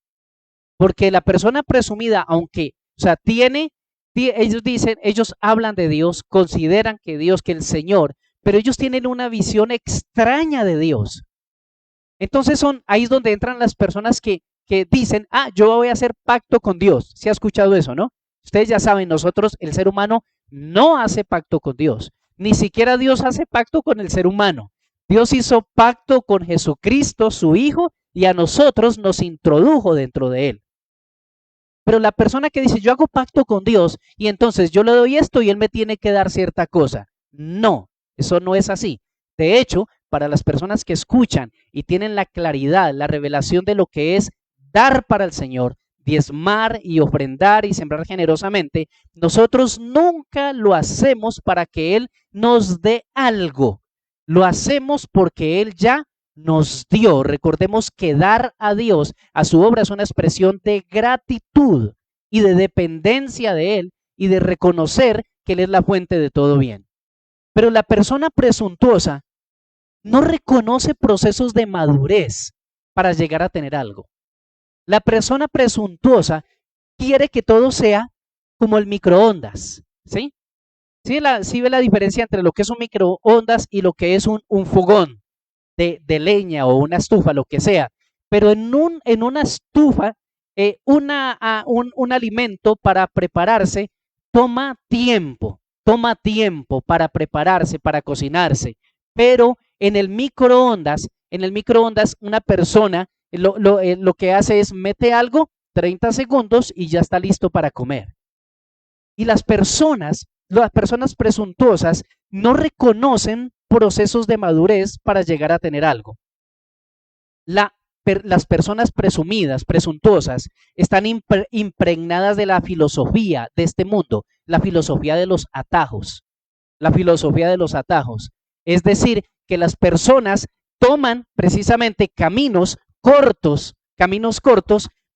Porque la persona presumida, aunque, o sea, ellos dicen, ellos hablan de Dios, consideran que Dios, que el Señor, pero ellos tienen una visión extraña de Dios. Entonces ahí es donde entran las personas que dicen, yo voy a hacer pacto con Dios. ¿Se ha escuchado eso, no? Ustedes ya saben, nosotros, el ser humano, no hace pacto con Dios. Ni siquiera Dios hace pacto con el ser humano. Dios hizo pacto con Jesucristo, su Hijo, y a nosotros nos introdujo dentro de Él. Pero la persona que dice, yo hago pacto con Dios y entonces yo le doy esto y Él me tiene que dar cierta cosa. No, eso no es así. De hecho, para las personas que escuchan y tienen la claridad, la revelación de lo que es dar para el Señor, diezmar y ofrendar y sembrar generosamente, nosotros nunca lo hacemos para que Él nos dé algo. Lo hacemos porque Él ya nos dio. Recordemos que dar a Dios, a su obra, es una expresión de gratitud y de dependencia de Él y de reconocer que Él es la fuente de todo bien. Pero la persona presuntuosa no reconoce procesos de madurez para llegar a tener algo. La persona presuntuosa quiere que todo sea como el microondas, ¿sí? ¿Sí ve la diferencia entre lo que es un microondas y lo que es un fogón de leña o una estufa, lo que sea? pero en una estufa, un alimento para prepararse toma tiempo para prepararse, para cocinarse, pero en el microondas una persona lo que hace es mete algo, 30 segundos y ya está listo para comer. Y las personas presuntuosas no reconocen procesos de madurez para llegar a tener algo. Las personas presumidas, presuntuosas, están impregnadas de la filosofía de este mundo, la filosofía de los atajos, la filosofía de los atajos. Es decir, que las personas toman precisamente caminos cortos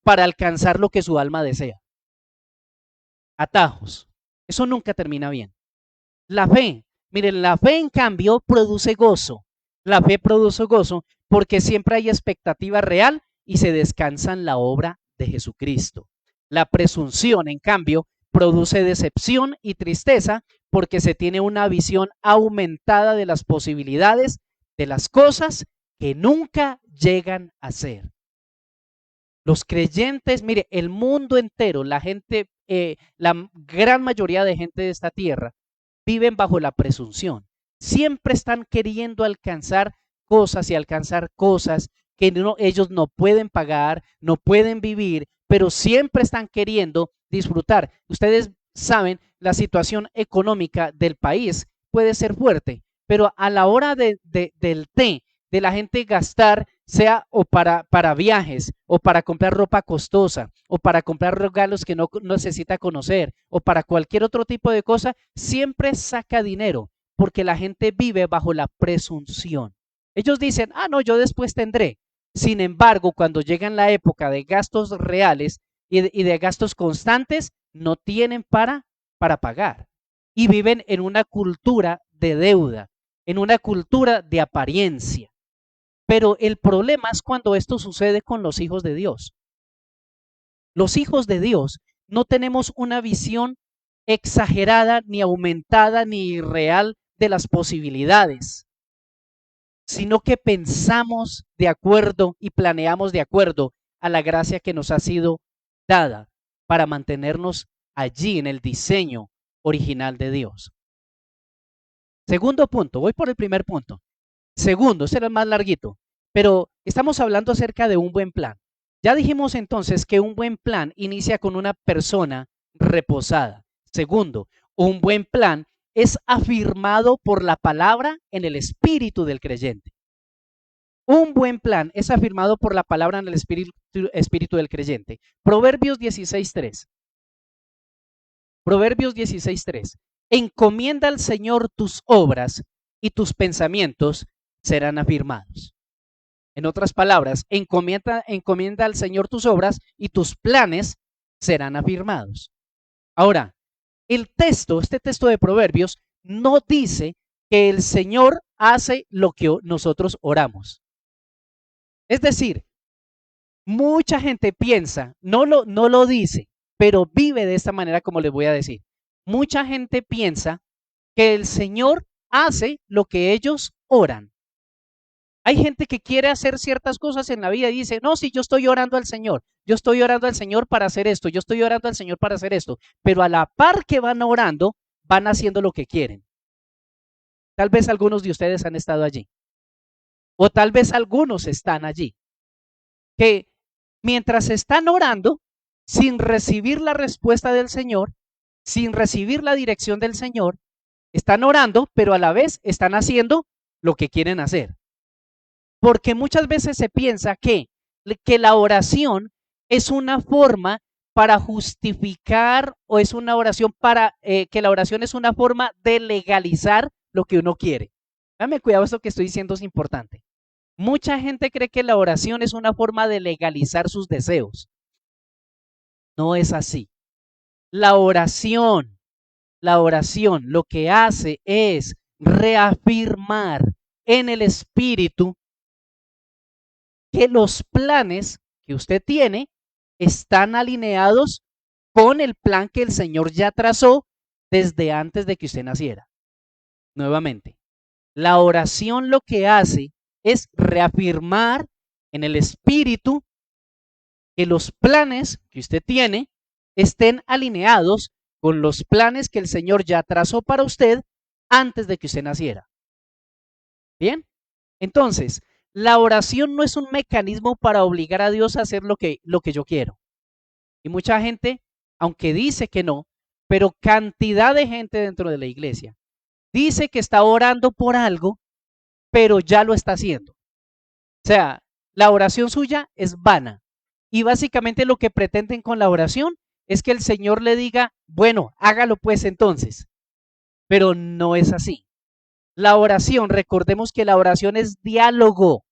para alcanzar lo que su alma desea. Atajos. Eso nunca termina bien. La fe, miren, la fe en cambio produce gozo. La fe produce gozo porque siempre hay expectativa real y se descansa en la obra de Jesucristo. La presunción, en cambio, produce decepción y tristeza porque se tiene una visión aumentada de las posibilidades de las cosas que nunca llegan a ser. Los creyentes, mire, el mundo entero, la gente, la gran mayoría de gente de esta tierra viven bajo la presunción. Siempre están queriendo alcanzar cosas y alcanzar cosas que ellos no pueden pagar, no pueden vivir, pero siempre están queriendo disfrutar. Ustedes saben, la situación económica del país puede ser fuerte, pero a la hora del té, de la gente gastar, sea o para viajes, o para comprar ropa costosa, o para comprar regalos que no necesita conocer, o para cualquier otro tipo de cosa, siempre saca dinero, porque la gente vive bajo la presunción. Ellos dicen, no, yo después tendré. Sin embargo, cuando llega la época de gastos reales y de gastos constantes, no tienen para pagar. Y viven en una cultura de deuda, en una cultura de apariencia. Pero el problema es cuando esto sucede con los hijos de Dios. Los hijos de Dios no tenemos una visión exagerada, ni aumentada, ni irreal de las posibilidades, sino que pensamos de acuerdo y planeamos de acuerdo a la gracia que nos ha sido dada para mantenernos allí en el diseño original de Dios. Segundo punto, voy por el primer punto. Segundo, ese era el más larguito, pero estamos hablando acerca de un buen plan. Ya dijimos entonces que un buen plan inicia con una persona reposada. Segundo, un buen plan es afirmado por la palabra en el espíritu del creyente. Un buen plan es afirmado por la palabra en el espíritu del creyente. Proverbios 16:3. Proverbios 16:3. Encomienda al Señor tus obras y tus pensamientos serán afirmados. En otras palabras, encomienda al Señor tus obras y tus planes serán afirmados. Ahora, este texto de Proverbios no dice que el Señor hace lo que nosotros oramos. Es decir, mucha gente piensa, no lo dice, pero vive de esta manera como les voy a decir. Mucha gente piensa que el Señor hace lo que ellos oran. Hay gente que quiere hacer ciertas cosas en la vida y dice, no, si yo estoy orando al Señor, yo estoy orando al Señor para hacer esto, yo estoy orando al Señor para hacer esto, pero a la par que van orando, van haciendo lo que quieren. Tal vez algunos de ustedes han estado allí, o tal vez algunos están allí, que mientras están orando, sin recibir la respuesta del Señor, sin recibir la dirección del Señor, están orando, pero a la vez están haciendo lo que quieren hacer. Porque muchas veces se piensa que la oración es una forma para justificar o es una oración que la oración es una forma de legalizar lo que uno quiere. Dame cuidado, esto que estoy diciendo es importante. Mucha gente cree que la oración es una forma de legalizar sus deseos. No es así. La oración lo que hace es reafirmar en el espíritu que los planes que usted tiene están alineados con el plan que el Señor ya trazó desde antes de que usted naciera. Nuevamente, la oración lo que hace es reafirmar en el espíritu, que los planes que usted tiene estén alineados con los planes que el Señor ya trazó para usted antes de que usted naciera. ¿Bien? Entonces, la oración no es un mecanismo para obligar a Dios a hacer lo que yo quiero. Y mucha gente, aunque dice que no, pero cantidad de gente dentro de la iglesia dice que está orando por algo, pero ya lo está haciendo. O sea, la oración suya es vana. Y básicamente lo que pretenden con la oración es que el Señor le diga, bueno, hágalo pues entonces. Pero no es así. La oración, recordemos que la oración es diálogo.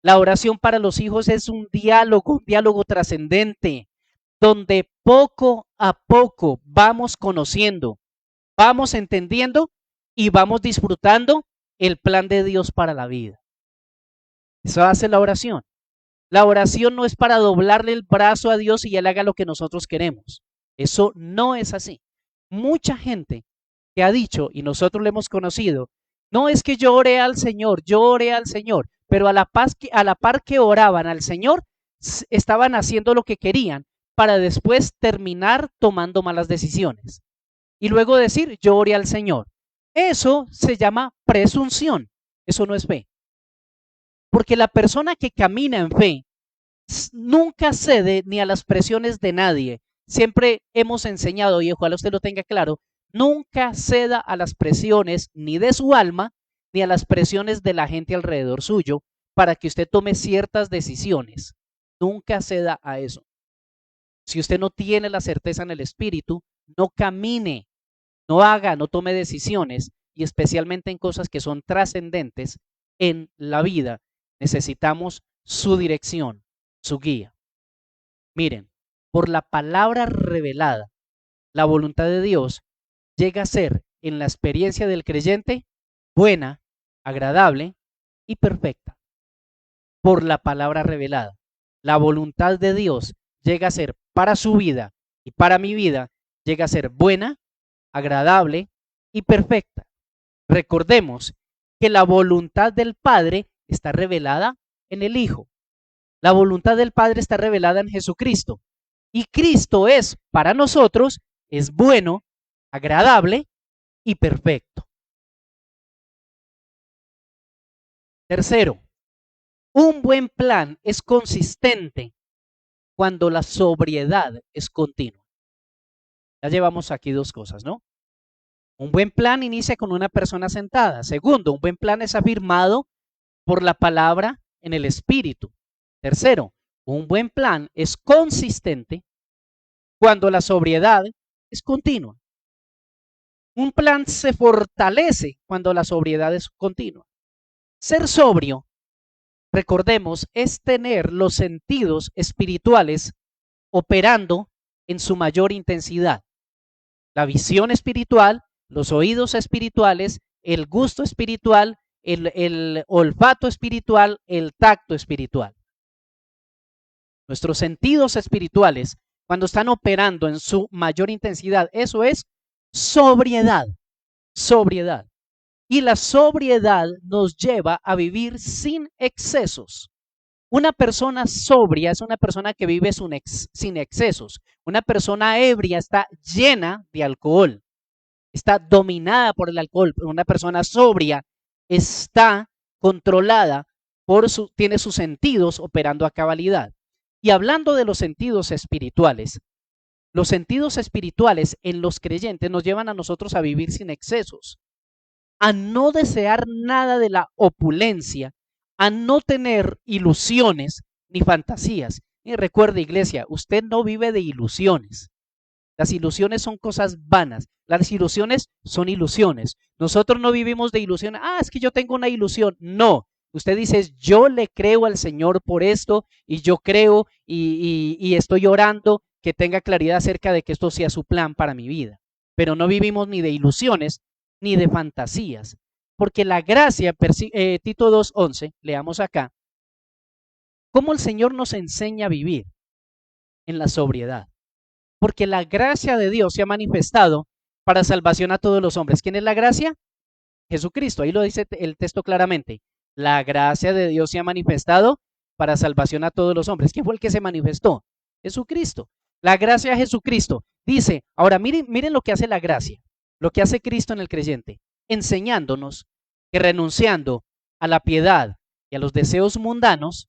La oración para los hijos es un diálogo trascendente, donde poco a poco vamos conociendo, vamos entendiendo y vamos disfrutando el plan de Dios para la vida. Eso hace la oración. La oración no es para doblarle el brazo a Dios y Él haga lo que nosotros queremos. Eso no es así. Mucha gente que ha dicho, y nosotros lo hemos conocido, no es que yo oré al Señor, pero a la par que oraban al Señor, estaban haciendo lo que querían para después terminar tomando malas decisiones. Y luego decir, yo oré al Señor. Eso se llama presunción. Eso no es fe. Porque la persona que camina en fe nunca cede ni a las presiones de nadie. Siempre hemos enseñado, y ojalá usted lo tenga claro, nunca ceda a las presiones ni de su alma, ni a las presiones de la gente alrededor suyo, para que usted tome ciertas decisiones. Nunca ceda a eso. Si usted no tiene la certeza en el espíritu, no camine, no tome decisiones, y especialmente en cosas que son trascendentes en la vida, necesitamos su dirección, su guía. Miren, por la palabra revelada, la voluntad de Dios llega a ser en la experiencia del creyente buena, agradable y perfecta. Por la palabra revelada, la voluntad de Dios llega a ser para su vida y para mi vida, llega a ser buena, agradable y perfecta. Recordemos que la voluntad del Padre está revelada en el Hijo. La voluntad del Padre está revelada en Jesucristo. Y Cristo es, para nosotros, es bueno, agradable y perfecto. Tercero, un buen plan es consistente cuando la sobriedad es continua. Ya llevamos aquí dos cosas, ¿no? Un buen plan inicia con una persona sentada. Segundo, un buen plan es afirmado por la palabra en el espíritu. Tercero, un buen plan es consistente cuando la sobriedad es continua. Un plan se fortalece cuando la sobriedad es continua. Ser sobrio, recordemos, es tener los sentidos espirituales operando en su mayor intensidad. La visión espiritual, los oídos espirituales, el gusto espiritual, el olfato espiritual, el tacto espiritual. Nuestros sentidos espirituales, cuando están operando en su mayor intensidad, eso es sobriedad, sobriedad. Y la sobriedad nos lleva a vivir sin excesos. Una persona sobria es una persona que vive sin excesos. Una persona ebria está llena de alcohol, está dominada por el alcohol. Una persona sobria está controlada tiene sus sentidos operando a cabalidad. Y hablando de los sentidos espirituales en los creyentes nos llevan a nosotros a vivir sin excesos, a no desear nada de la opulencia, a no tener ilusiones ni fantasías. Y recuerde, iglesia, usted no vive de ilusiones. Las ilusiones son cosas vanas. Las ilusiones son ilusiones. Nosotros no vivimos de ilusiones. Es que yo tengo una ilusión. No. Usted dice, yo le creo al Señor por esto y yo creo y estoy orando que tenga claridad acerca de que esto sea su plan para mi vida. Pero no vivimos ni de ilusiones ni de fantasías. Porque la gracia, Tito 2:11, leamos acá, cómo el Señor nos enseña a vivir en la sobriedad. Porque la gracia de Dios se ha manifestado para salvación a todos los hombres. ¿Quién es la gracia? Jesucristo. Ahí lo dice el texto claramente. La gracia de Dios se ha manifestado para salvación a todos los hombres. ¿Quién fue el que se manifestó? Jesucristo. La gracia de Jesucristo. Dice, ahora miren lo que hace la gracia, lo que hace Cristo en el creyente, enseñándonos que renunciando a la piedad y a los deseos mundanos,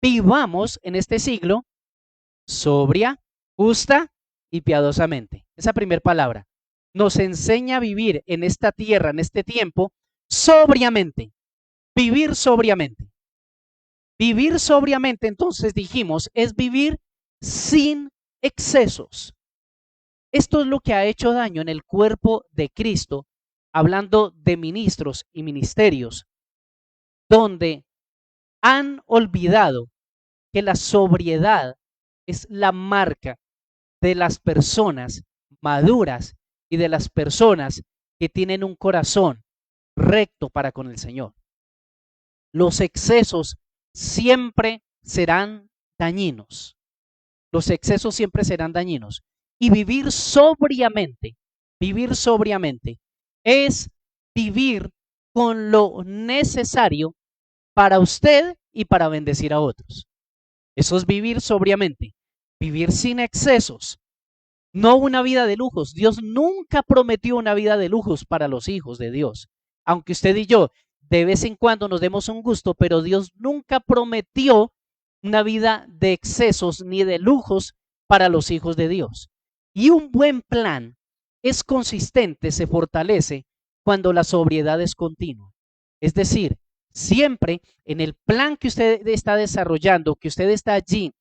vivamos en este siglo sobria, justa y piadosamente. Esa primera palabra nos enseña a vivir en esta tierra, en este tiempo, sobriamente, vivir sobriamente. Vivir sobriamente, entonces dijimos, es vivir sin excesos. Esto es lo que ha hecho daño en el cuerpo de Cristo, hablando de ministros y ministerios, donde han olvidado que la sobriedad es la marca de las personas maduras y de las personas que tienen un corazón recto para con el Señor. Los excesos siempre serán dañinos. Los excesos siempre serán dañinos. Y vivir sobriamente es vivir con lo necesario para usted y para bendecir a otros. Eso es vivir sobriamente, vivir sin excesos, no una vida de lujos. Dios nunca prometió una vida de lujos para los hijos de Dios. Aunque usted y yo de vez en cuando nos demos un gusto, pero Dios nunca prometió una vida de excesos ni de lujos para los hijos de Dios. Y un buen plan es consistente, se fortalece cuando la sobriedad es continua. Es decir, siempre en el plan que usted está desarrollando, que usted está allí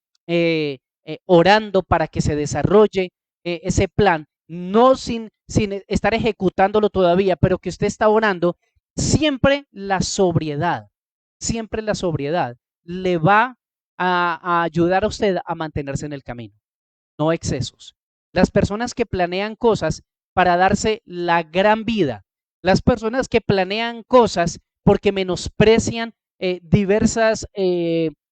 orando para que se desarrolle ese plan, no sin estar ejecutándolo todavía, pero que usted está orando, siempre la sobriedad le va a ayudar a usted a mantenerse en el camino, no excesos. Las personas que planean cosas para darse la gran vida, las personas que planean cosas porque menosprecian diversas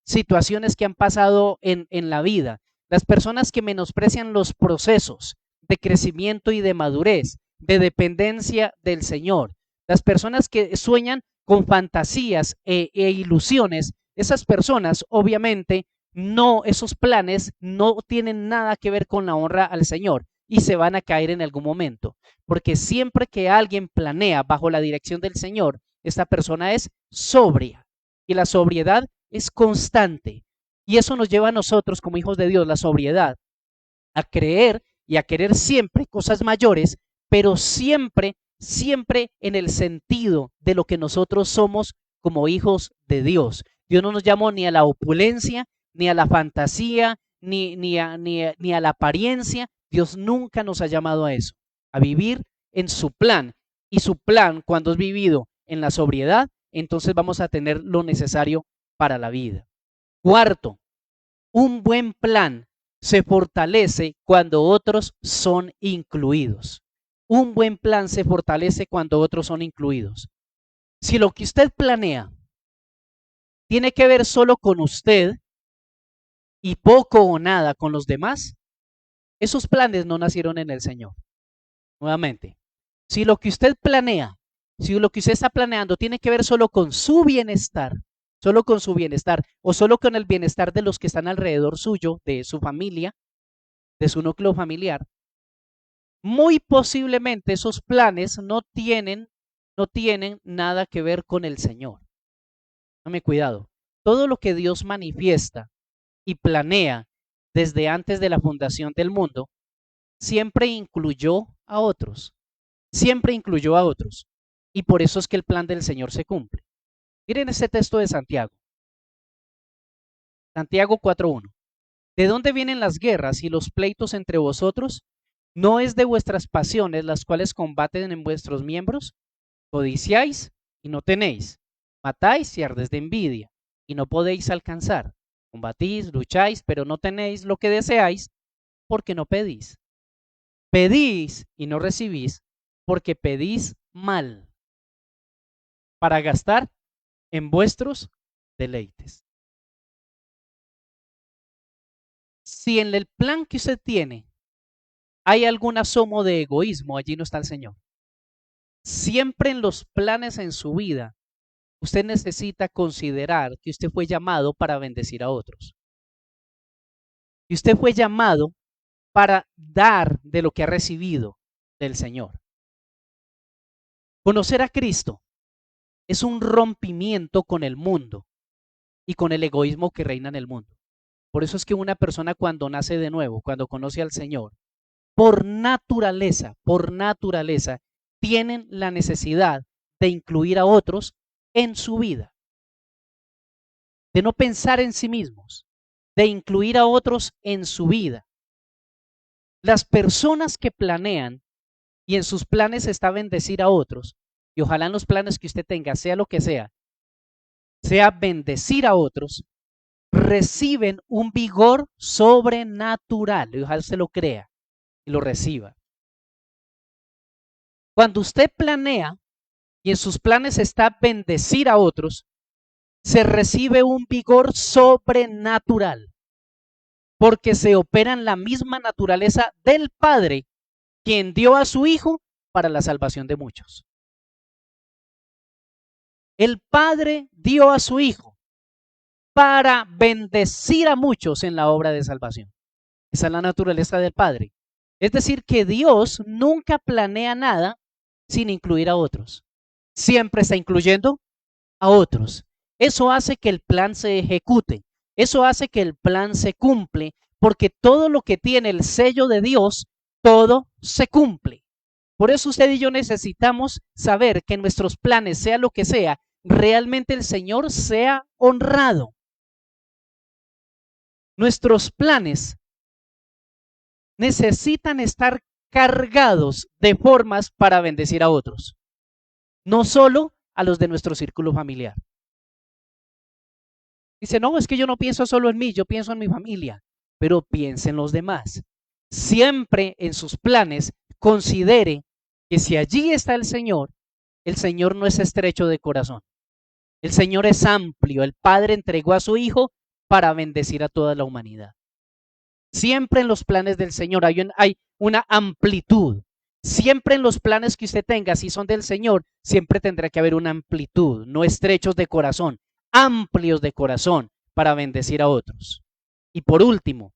situaciones que han pasado en la vida, las personas que menosprecian los procesos de crecimiento y de madurez, de dependencia del Señor, las personas que sueñan con fantasías e ilusiones, esas personas obviamente no, esos planes no tienen nada que ver con la honra al Señor y se van a caer en algún momento, porque siempre que alguien planea bajo la dirección del Señor, esta persona es sobria y la sobriedad es constante. Y eso nos lleva a nosotros como hijos de Dios, la sobriedad, a creer y a querer siempre cosas mayores, pero siempre en el sentido de lo que nosotros somos como hijos de Dios. Dios no nos llamó ni a la opulencia, ni a la fantasía, ni a la apariencia. Dios nunca nos ha llamado a eso, a vivir en su plan. Y su plan, cuando es vivido en la sobriedad, entonces vamos a tener lo necesario para la vida. Cuarto, un buen plan se fortalece cuando otros son incluidos. Un buen plan se fortalece cuando otros son incluidos. Si lo que usted planea tiene que ver solo con usted y poco o nada con los demás, esos planes no nacieron en el Señor. Nuevamente, si lo que usted planea, si lo que usted está planeando tiene que ver solo con su bienestar o solo con el bienestar de los que están alrededor suyo, de su familia, de su núcleo familiar, muy posiblemente esos planes no tienen nada que ver con el Señor. Dame cuidado. Todo lo que Dios manifiesta y planea desde antes de la fundación del mundo, siempre incluyó a otros. Siempre incluyó a otros. Y por eso es que el plan del Señor se cumple. Miren este texto de Santiago. Santiago 4:1. ¿De dónde vienen las guerras y los pleitos entre vosotros? ¿No es de vuestras pasiones las cuales combaten en vuestros miembros? Codiciáis y no tenéis. Matáis y ardes de envidia y no podéis alcanzar. Combatís, lucháis, pero no tenéis lo que deseáis porque no pedís. Pedís y no recibís porque pedís mal para gastar en vuestros deleites. Si en el plan que usted tiene hay algún asomo de egoísmo, allí no está el Señor. Siempre en los planes en su vida, usted necesita considerar que usted fue llamado para bendecir a otros. Y usted fue llamado para dar de lo que ha recibido del Señor. Conocer a Cristo es un rompimiento con el mundo y con el egoísmo que reina en el mundo. Por eso es que una persona cuando nace de nuevo, cuando conoce al Señor, por naturaleza, tienen la necesidad de incluir a otros en su vida, de no pensar en sí mismos, de incluir a otros en su vida. Las personas que planean y en sus planes está bendecir a otros, y ojalá en los planes que usted tenga, sea lo que sea bendecir a otros, reciben un vigor sobrenatural, y ojalá usted lo crea y lo reciba. Cuando usted planea y en sus planes está bendecir a otros, se recibe un vigor sobrenatural, porque se opera en la misma naturaleza del Padre, quien dio a su Hijo para la salvación de muchos. El Padre dio a su Hijo para bendecir a muchos en la obra de salvación. Esa es la naturaleza del Padre. Es decir, que Dios nunca planea nada sin incluir a otros. Siempre está incluyendo a otros. Eso hace que el plan se ejecute. Eso hace que el plan se cumple, porque todo lo que tiene el sello de Dios, todo se cumple. Por eso usted y yo necesitamos saber que en nuestros planes, sea lo que sea, realmente el Señor sea honrado. Nuestros planes necesitan estar cargados de formas para bendecir a otros, no solo a los de nuestro círculo familiar. Dice, no, es que yo no pienso solo en mí, yo pienso en mi familia, pero piense en los demás. Siempre en sus planes considere que si allí está el Señor no es estrecho de corazón. El Señor es amplio. El Padre entregó a su Hijo para bendecir a toda la humanidad. Siempre en los planes del Señor hay una amplitud. Siempre en los planes que usted tenga, si son del Señor, siempre tendrá que haber una amplitud, no estrechos de corazón, amplios de corazón para bendecir a otros. Y por último,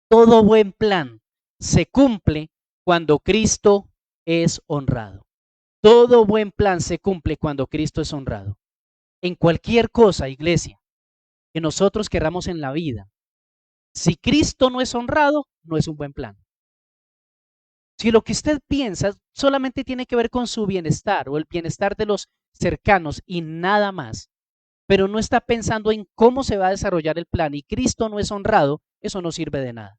todo buen plan se cumple cuando Cristo es honrado. Todo buen plan se cumple cuando Cristo es honrado. En cualquier cosa, iglesia, que nosotros querramos en la vida, si Cristo no es honrado, no es un buen plan. Si lo que usted piensa solamente tiene que ver con su bienestar o el bienestar de los cercanos y nada más, pero no está pensando en cómo se va a desarrollar el plan y Cristo no es honrado, eso no sirve de nada.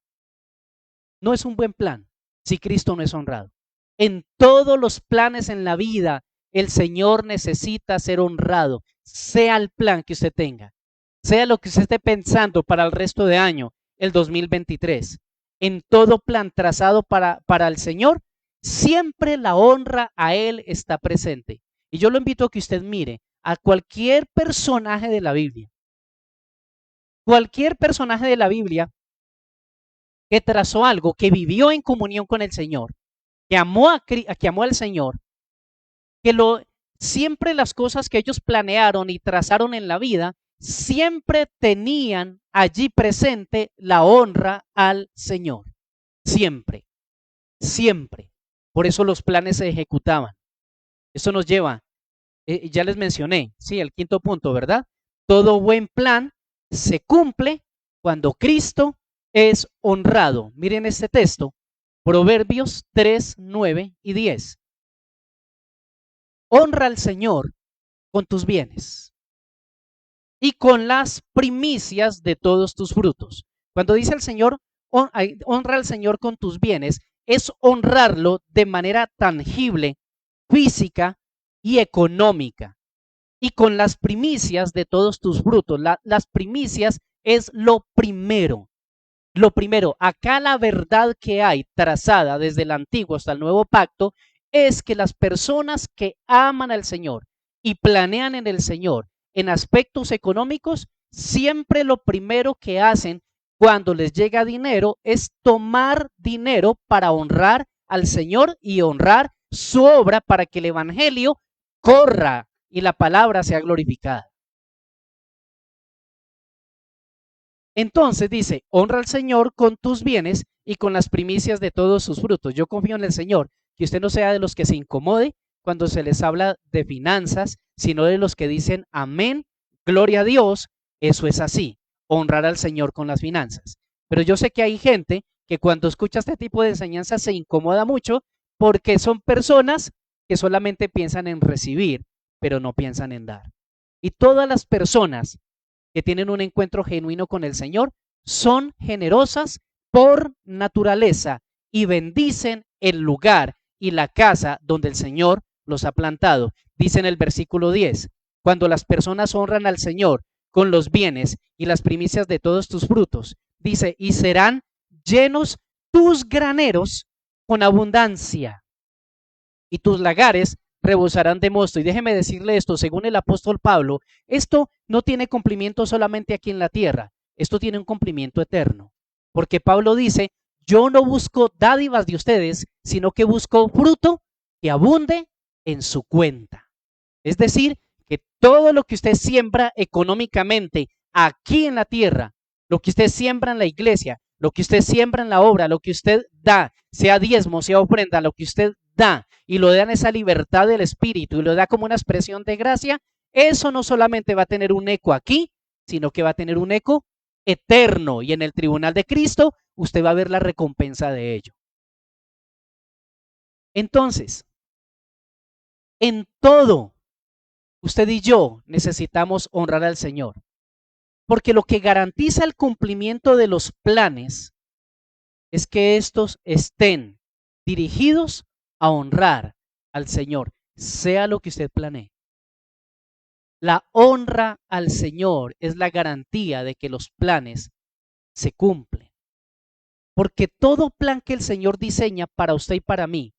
No es un buen plan si Cristo no es honrado. En todos los planes en la vida, el Señor necesita ser honrado, sea el plan que usted tenga, sea lo que usted esté pensando para el resto de año, el 2023. En todo plan trazado para el Señor, siempre la honra a Él está presente. Y yo lo invito a que usted mire a cualquier personaje de la Biblia. Cualquier personaje de la Biblia que trazó algo, que vivió en comunión con el Señor, que amó al Señor, siempre las cosas que ellos planearon y trazaron en la vida, siempre tenían allí presente la honra al Señor. Siempre, siempre. Por eso los planes se ejecutaban. Eso nos lleva, ya les mencioné, sí, el quinto punto, ¿verdad? Todo buen plan se cumple cuando Cristo es honrado. Miren este texto, Proverbios 3, 9 y 10. Honra al Señor con tus bienes y con las primicias de todos tus frutos. Cuando dice el Señor, honra al Señor con tus bienes, es honrarlo de manera tangible, física y económica. Y con las primicias de todos tus frutos. Las primicias es lo primero. Lo primero, acá la verdad que hay trazada desde el antiguo hasta el nuevo pacto es que las personas que aman al Señor y planean en el Señor en aspectos económicos, siempre lo primero que hacen cuando les llega dinero es tomar dinero para honrar al Señor y honrar su obra para que el evangelio corra y la palabra sea glorificada. Entonces dice, honra al Señor con tus bienes y con las primicias de todos sus frutos. Yo confío en el Señor, que usted no sea de los que se incomode cuando se les habla de finanzas, sino de los que dicen amén, gloria a Dios. Eso es así, honrar al Señor con las finanzas. Pero yo sé que hay gente que cuando escucha este tipo de enseñanzas se incomoda mucho porque son personas que solamente piensan en recibir, pero no piensan en dar. Y todas las personas que tienen un encuentro genuino con el Señor son generosas por naturaleza y bendicen el lugar y la casa donde el Señor los ha plantado. Dice en el versículo 10, cuando las personas honran al Señor con los bienes y las primicias de todos tus frutos, dice, y serán llenos tus graneros con abundancia y tus lagares rebosarán de mosto. Y déjeme decirle esto, según el apóstol Pablo, esto no tiene cumplimiento solamente aquí en la tierra, esto tiene un cumplimiento eterno. Porque Pablo dice, yo no busco dádivas de ustedes, sino que busco fruto que abunde en su cuenta. Es decir, que todo lo que usted siembra económicamente aquí en la tierra, lo que usted siembra en la iglesia, lo que usted siembra en la obra, lo que usted da, sea diezmo, sea ofrenda, lo que usted da y lo da en esa libertad del espíritu y lo da como una expresión de gracia, eso no solamente va a tener un eco aquí, sino que va a tener un eco eterno y en el tribunal de Cristo usted va a ver la recompensa de ello. Entonces, en todo, usted y yo necesitamos honrar al Señor, porque lo que garantiza el cumplimiento de los planes es que estos estén dirigidos a honrar al Señor, sea lo que usted planee. La honra al Señor es la garantía de que los planes se cumplen. Porque todo plan que el Señor diseña para usted y para mí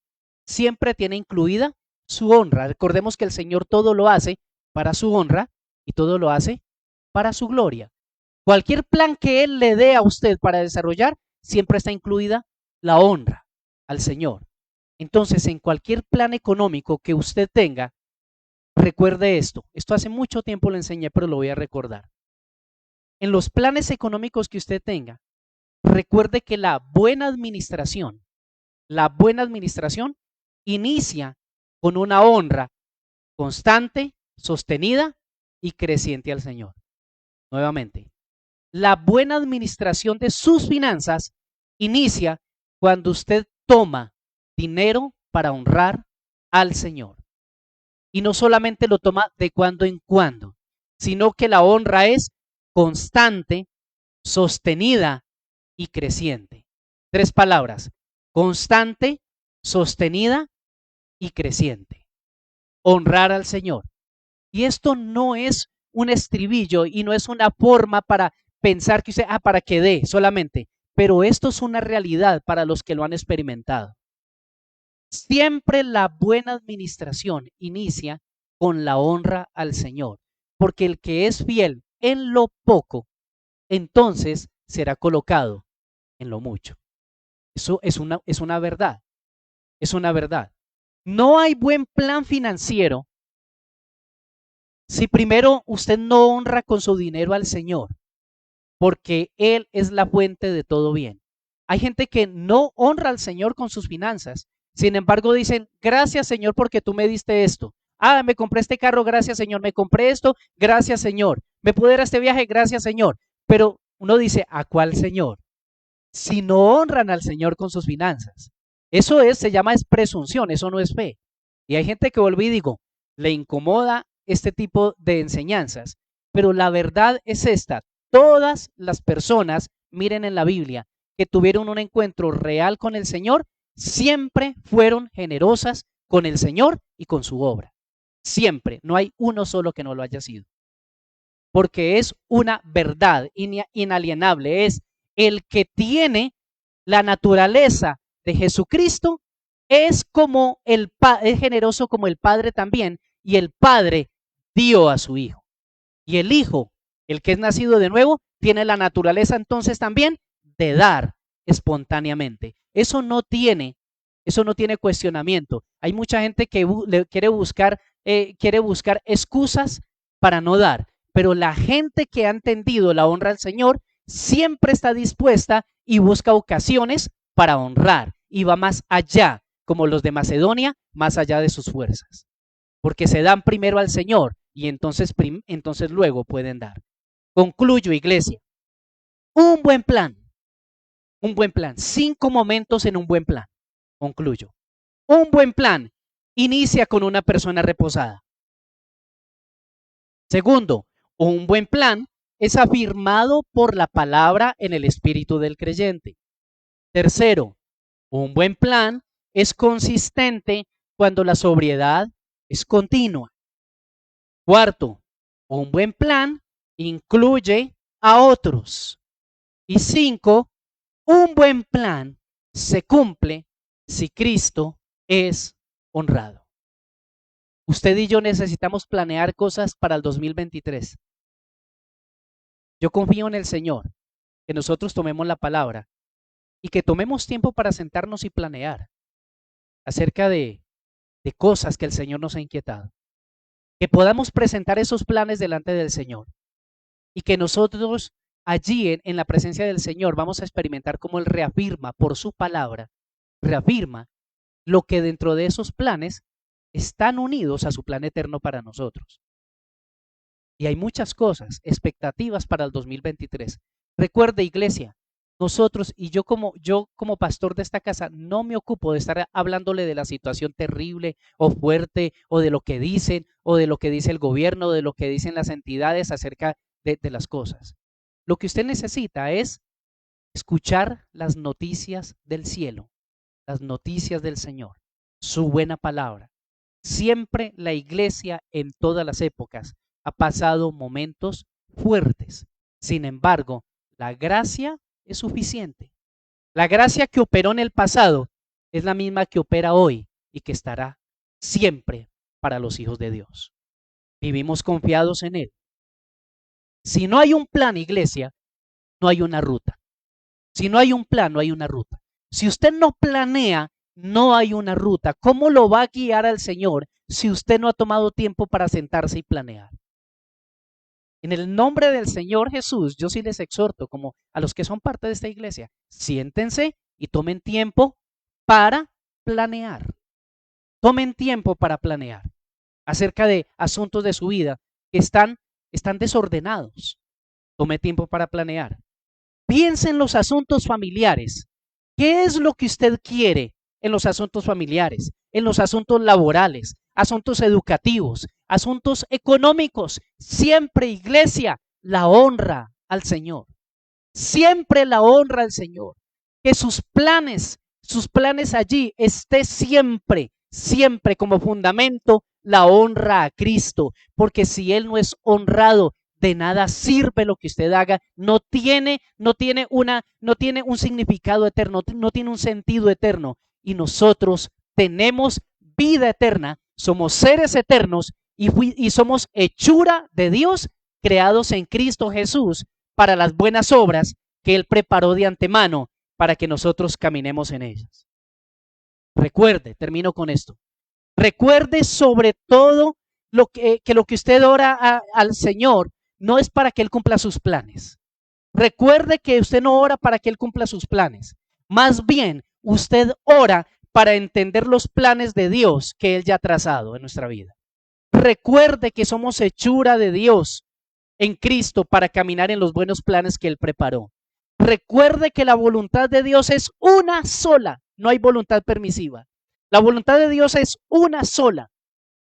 siempre tiene incluida su honra. Recordemos que el Señor todo lo hace para su honra y todo lo hace para su gloria. Cualquier plan que Él le dé a usted para desarrollar, siempre está incluida la honra al Señor. Entonces, en cualquier plan económico que usted tenga, recuerde esto. Esto hace mucho tiempo lo enseñé, pero lo voy a recordar. En los planes económicos que usted tenga, recuerde que la buena administración inicia con una honra constante, sostenida y creciente al Señor. Nuevamente, la buena administración de sus finanzas inicia cuando usted toma dinero para honrar al Señor. Y no solamente lo toma de cuando en cuando, sino que la honra es constante, sostenida y creciente. 3 palabras: constante, sostenida y creciente. Honrar al Señor. Y esto no es un estribillo y no es una forma para pensar que usted, para que dé solamente, pero esto es una realidad para los que lo han experimentado. Siempre la buena administración inicia con la honra al Señor, porque el que es fiel en lo poco, entonces será colocado en lo mucho. Eso es una verdad, es una verdad. No hay buen plan financiero si primero usted no honra con su dinero al Señor, porque Él es la fuente de todo bien. Hay gente que no honra al Señor con sus finanzas, sin embargo dicen, gracias Señor porque tú me diste esto. Me compré este carro, gracias Señor. Me compré esto, gracias Señor. Me pude dar este viaje, gracias Señor. Pero uno dice, ¿a cuál Señor? Si no honran al Señor con sus finanzas. Eso se llama presunción, eso no es fe. Y hay gente que vuelve y digo, le incomoda este tipo de enseñanzas, pero la verdad es esta: todas las personas, miren en la Biblia, que tuvieron un encuentro real con el Señor, siempre fueron generosas con el Señor y con su obra. Siempre, no hay uno solo que no lo haya sido. Porque es una verdad inalienable, es el que tiene la naturaleza de Jesucristo, es como es generoso como el Padre también, y el Padre dio a su Hijo. Y el Hijo, el que es nacido de nuevo, tiene la naturaleza entonces también de dar espontáneamente. Eso no tiene Eso no tiene cuestionamiento. Hay mucha gente que quiere buscar excusas para no dar, pero la gente que ha entendido la honra al Señor siempre está dispuesta y busca ocasiones para honrar y va más allá, como los de Macedonia, más allá de sus fuerzas, porque se dan primero al Señor y entonces luego pueden dar. Concluyo, iglesia. Un buen plan, 5 momentos en un buen plan. Concluyo. Un buen plan inicia con una persona reposada. Segundo, un buen plan es afirmado por la palabra en el espíritu del creyente. Tercero, un buen plan es consistente cuando la sobriedad es continua. Cuarto, un buen plan incluye a otros. Y 5, un buen plan se cumple si Cristo es honrado. Usted y yo necesitamos planear cosas para el 2023. Yo confío en el Señor, que nosotros tomemos la palabra y que tomemos tiempo para sentarnos y planear acerca de cosas que el Señor nos ha inquietado. Que podamos presentar esos planes delante del Señor y que nosotros allí en la presencia del Señor vamos a experimentar cómo Él reafirma por su palabra, reafirma lo que dentro de esos planes están unidos a su plan eterno para nosotros. Y hay muchas cosas, expectativas para el 2023. Recuerde, iglesia, nosotros y yo como pastor de esta casa no me ocupo de estar hablándole de la situación terrible o fuerte o de lo que dicen o de lo que dice el gobierno o de lo que dicen las entidades acerca de las cosas. Lo que usted necesita es escuchar las noticias del cielo, las noticias del Señor, su buena palabra. Siempre la iglesia en todas las épocas ha pasado momentos fuertes. Sin embargo, la gracia es suficiente. La gracia que operó en el pasado es la misma que opera hoy y que estará siempre para los hijos de Dios. Vivimos confiados en Él. Si no hay un plan, iglesia, no hay una ruta. Si no hay un plan, no hay una ruta. Si usted no planea, no hay una ruta. ¿Cómo lo va a guiar al Señor si usted no ha tomado tiempo para sentarse y planear? En el nombre del Señor Jesús, yo sí les exhorto, como a los que son parte de esta iglesia, siéntense y tomen tiempo para planear. Tomen tiempo para planear acerca de asuntos de su vida que están desordenados. Tome tiempo para planear. Piense en los asuntos familiares. ¿Qué es lo que usted quiere en los asuntos familiares, en los asuntos laborales, asuntos educativos, asuntos económicos? Siempre, iglesia, la honra al Señor. Siempre la honra al Señor. Que sus planes allí esté siempre, siempre como fundamento la honra a Cristo. Porque si Él no es honrado, de nada sirve lo que usted haga, no tiene un significado eterno, no tiene un sentido eterno. Y nosotros tenemos vida eterna, somos seres eternos y somos hechura de Dios, creados en Cristo Jesús para las buenas obras que Él preparó de antemano para que nosotros caminemos en ellas. Recuerde, termino con esto, recuerde sobre todo lo que usted ora al Señor no es para que Él cumpla sus planes. Recuerde que usted no ora para que Él cumpla sus planes. Más bien, usted ora para entender los planes de Dios que Él ya ha trazado en nuestra vida. Recuerde que somos hechura de Dios en Cristo para caminar en los buenos planes que Él preparó. Recuerde que la voluntad de Dios es una sola, no hay voluntad permisiva. La voluntad de Dios es una sola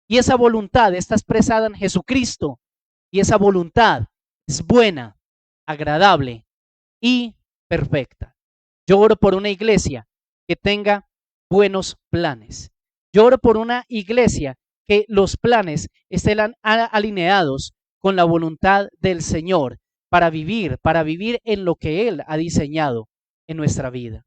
y esa voluntad está expresada en Jesucristo. Y esa voluntad es buena, agradable y perfecta. Yo oro por una iglesia que tenga buenos planes. Yo oro por una iglesia que los planes estén alineados con la voluntad del Señor para vivir en lo que Él ha diseñado en nuestra vida.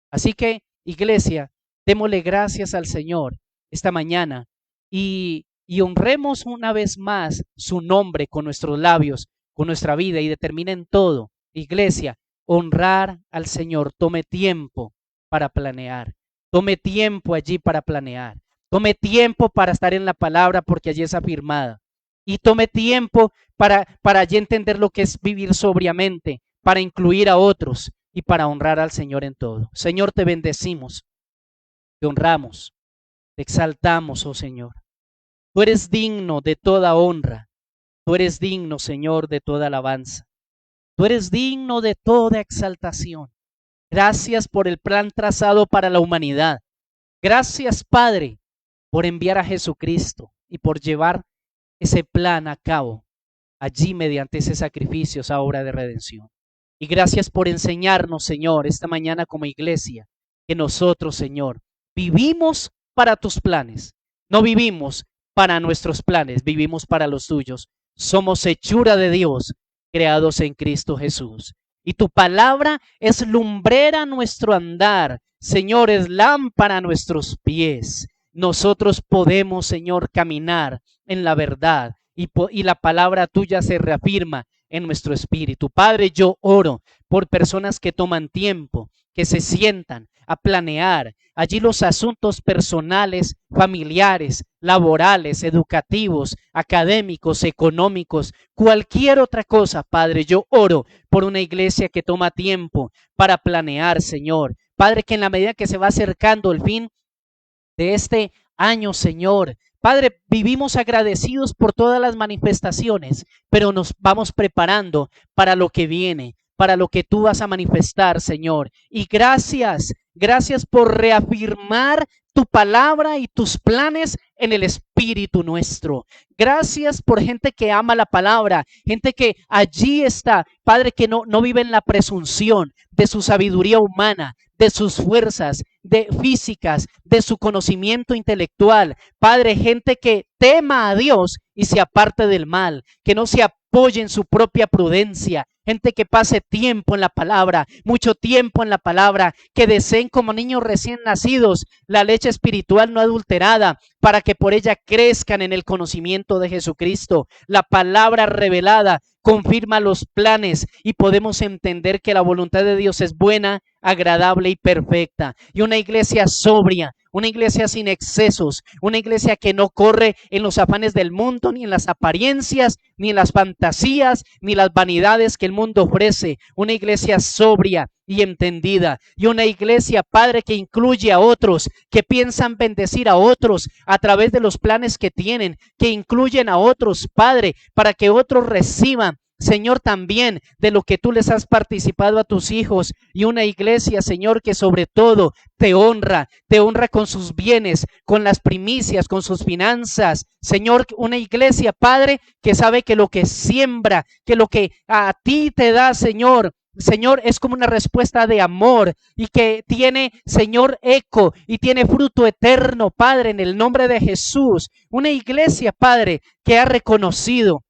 Así que, iglesia, démosle gracias al Señor esta mañana y honremos una vez más su nombre con nuestros labios, con nuestra vida y determinen todo. Iglesia, honrar al Señor, tome tiempo para planear. Tome tiempo allí para planear. Tome tiempo para estar en la palabra porque allí es afirmada. Y tome tiempo para allí entender lo que es vivir sobriamente, para incluir a otros y para honrar al Señor en todo. Señor, te bendecimos, te honramos, te exaltamos, oh Señor. Tú eres digno de toda honra. Tú eres digno, Señor, de toda alabanza. Tú eres digno de toda exaltación. Gracias por el plan trazado para la humanidad. Gracias, Padre, por enviar a Jesucristo y por llevar ese plan a cabo allí mediante ese sacrificio, esa obra de redención. Y gracias por enseñarnos, Señor, esta mañana como iglesia, que nosotros, Señor, vivimos para tus planes. No vivimos para nuestros planes, vivimos para los tuyos. Somos hechura de Dios, creados en Cristo Jesús. Y tu palabra es lumbrera a nuestro andar, Señor, es lámpara a nuestros pies. Nosotros podemos, Señor, caminar en la verdad y la palabra tuya se reafirma en nuestro espíritu. Padre, yo oro por personas que toman tiempo, que se sientan a planear allí los asuntos personales, familiares, laborales, educativos, académicos, económicos, cualquier otra cosa. Padre, yo oro por una iglesia que toma tiempo para planear, Señor. Padre, que en la medida que se va acercando el fin de este año, Señor, Padre, vivimos agradecidos por todas las manifestaciones, pero nos vamos preparando para lo que viene, para lo que tú vas a manifestar, Señor. Y gracias, gracias por reafirmar tu palabra y tus planes en el espíritu nuestro. Gracias por gente que ama la palabra, gente que allí está, Padre, que no vive en la presunción de su sabiduría humana, de sus fuerzas, de físicas, de su conocimiento intelectual. Padre, gente que tema a Dios y se aparte del mal, que no se apoye en su propia prudencia, gente que pase tiempo en la palabra, mucho tiempo en la palabra, que deseen como niños recién nacidos la leche espiritual no adulterada, para que por ella crezcan en el conocimiento de Jesucristo. La palabra revelada confirma los planes y podemos entender que la voluntad de Dios es buena, agradable y perfecta. Y una iglesia sobria, una iglesia sin excesos, una iglesia que no corre en los afanes del mundo, ni en las apariencias, ni en las fantasías, ni las vanidades que el mundo ofrece. Una iglesia sobria y entendida, y una iglesia, Padre, que incluye a otros, que piensan bendecir a otros a través de los planes que tienen, que incluyen a otros, Padre, para que otros reciban, Señor, también de lo que tú les has participado a tus hijos. Y una iglesia, Señor, que sobre todo te honra con sus bienes, con las primicias, con sus finanzas. Señor, una iglesia, Padre, que sabe que lo que siembra, que lo que a ti te da, Señor, es como una respuesta de amor y que tiene, Señor, eco y tiene fruto eterno, Padre, en el nombre de Jesús. Una iglesia, Padre, que ha reconocido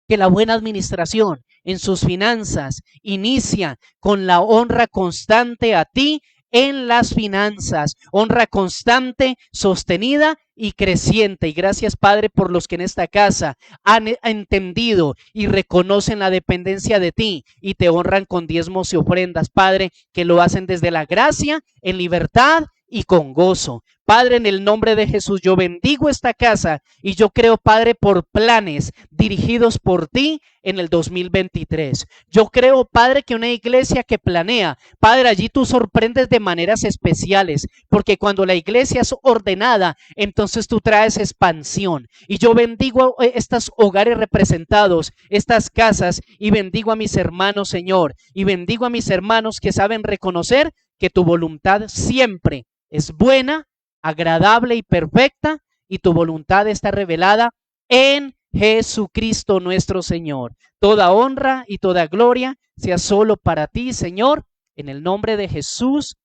que la buena administración en sus finanzas inicia con la honra constante a ti en las finanzas, honra constante, sostenida y creciente. Y gracias, Padre, por los que en esta casa han entendido y reconocen la dependencia de ti y te honran con diezmos y ofrendas, Padre, que lo hacen desde la gracia, en libertad y con gozo. Padre, en el nombre de Jesús, yo bendigo esta casa y yo creo, Padre, por planes dirigidos por ti en el 2023. Yo creo, Padre, que una iglesia que planea, Padre, allí tú sorprendes de maneras especiales, porque cuando la iglesia es ordenada, entonces tú traes expansión. Y yo bendigo estos hogares representados, estas casas, y bendigo a mis hermanos, Señor, y bendigo a mis hermanos que saben reconocer que tu voluntad siempre es buena, agradable y perfecta, y tu voluntad está revelada en Jesucristo nuestro Señor. Toda honra y toda gloria sea solo para ti, Señor, en el nombre de Jesús.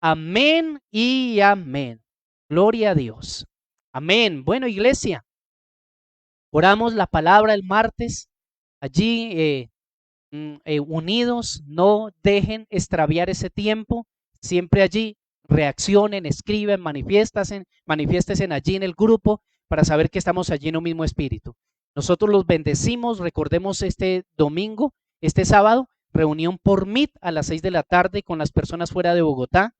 Amén y amén. Gloria a Dios. Amén. Bueno, iglesia, oramos la palabra el martes, allí unidos, no dejen extraviar ese tiempo, siempre allí reaccionen, escriben, manifiéstense allí en el grupo para saber que estamos allí en un mismo espíritu. Nosotros los bendecimos, recordemos este domingo, este sábado, reunión por Meet a las 6 de la tarde con las personas fuera de Bogotá.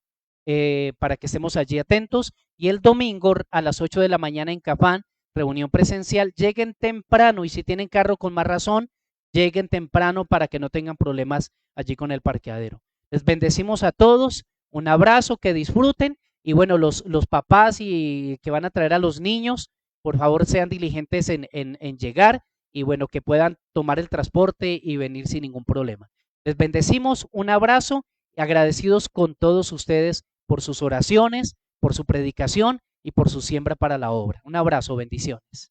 para que estemos allí atentos. Y el domingo a las 8 de la mañana en Cafán, reunión presencial. Lleguen temprano y si tienen carro con más razón, lleguen temprano para que no tengan problemas allí con el parqueadero. Les bendecimos a todos, un abrazo, que disfruten y bueno, los papás y que van a traer a los niños, por favor sean diligentes en llegar y bueno, que puedan tomar el transporte y venir sin ningún problema. Les bendecimos, un abrazo, agradecidos con todos ustedes por sus oraciones, por su predicación y por su siembra para la obra. Un abrazo, bendiciones.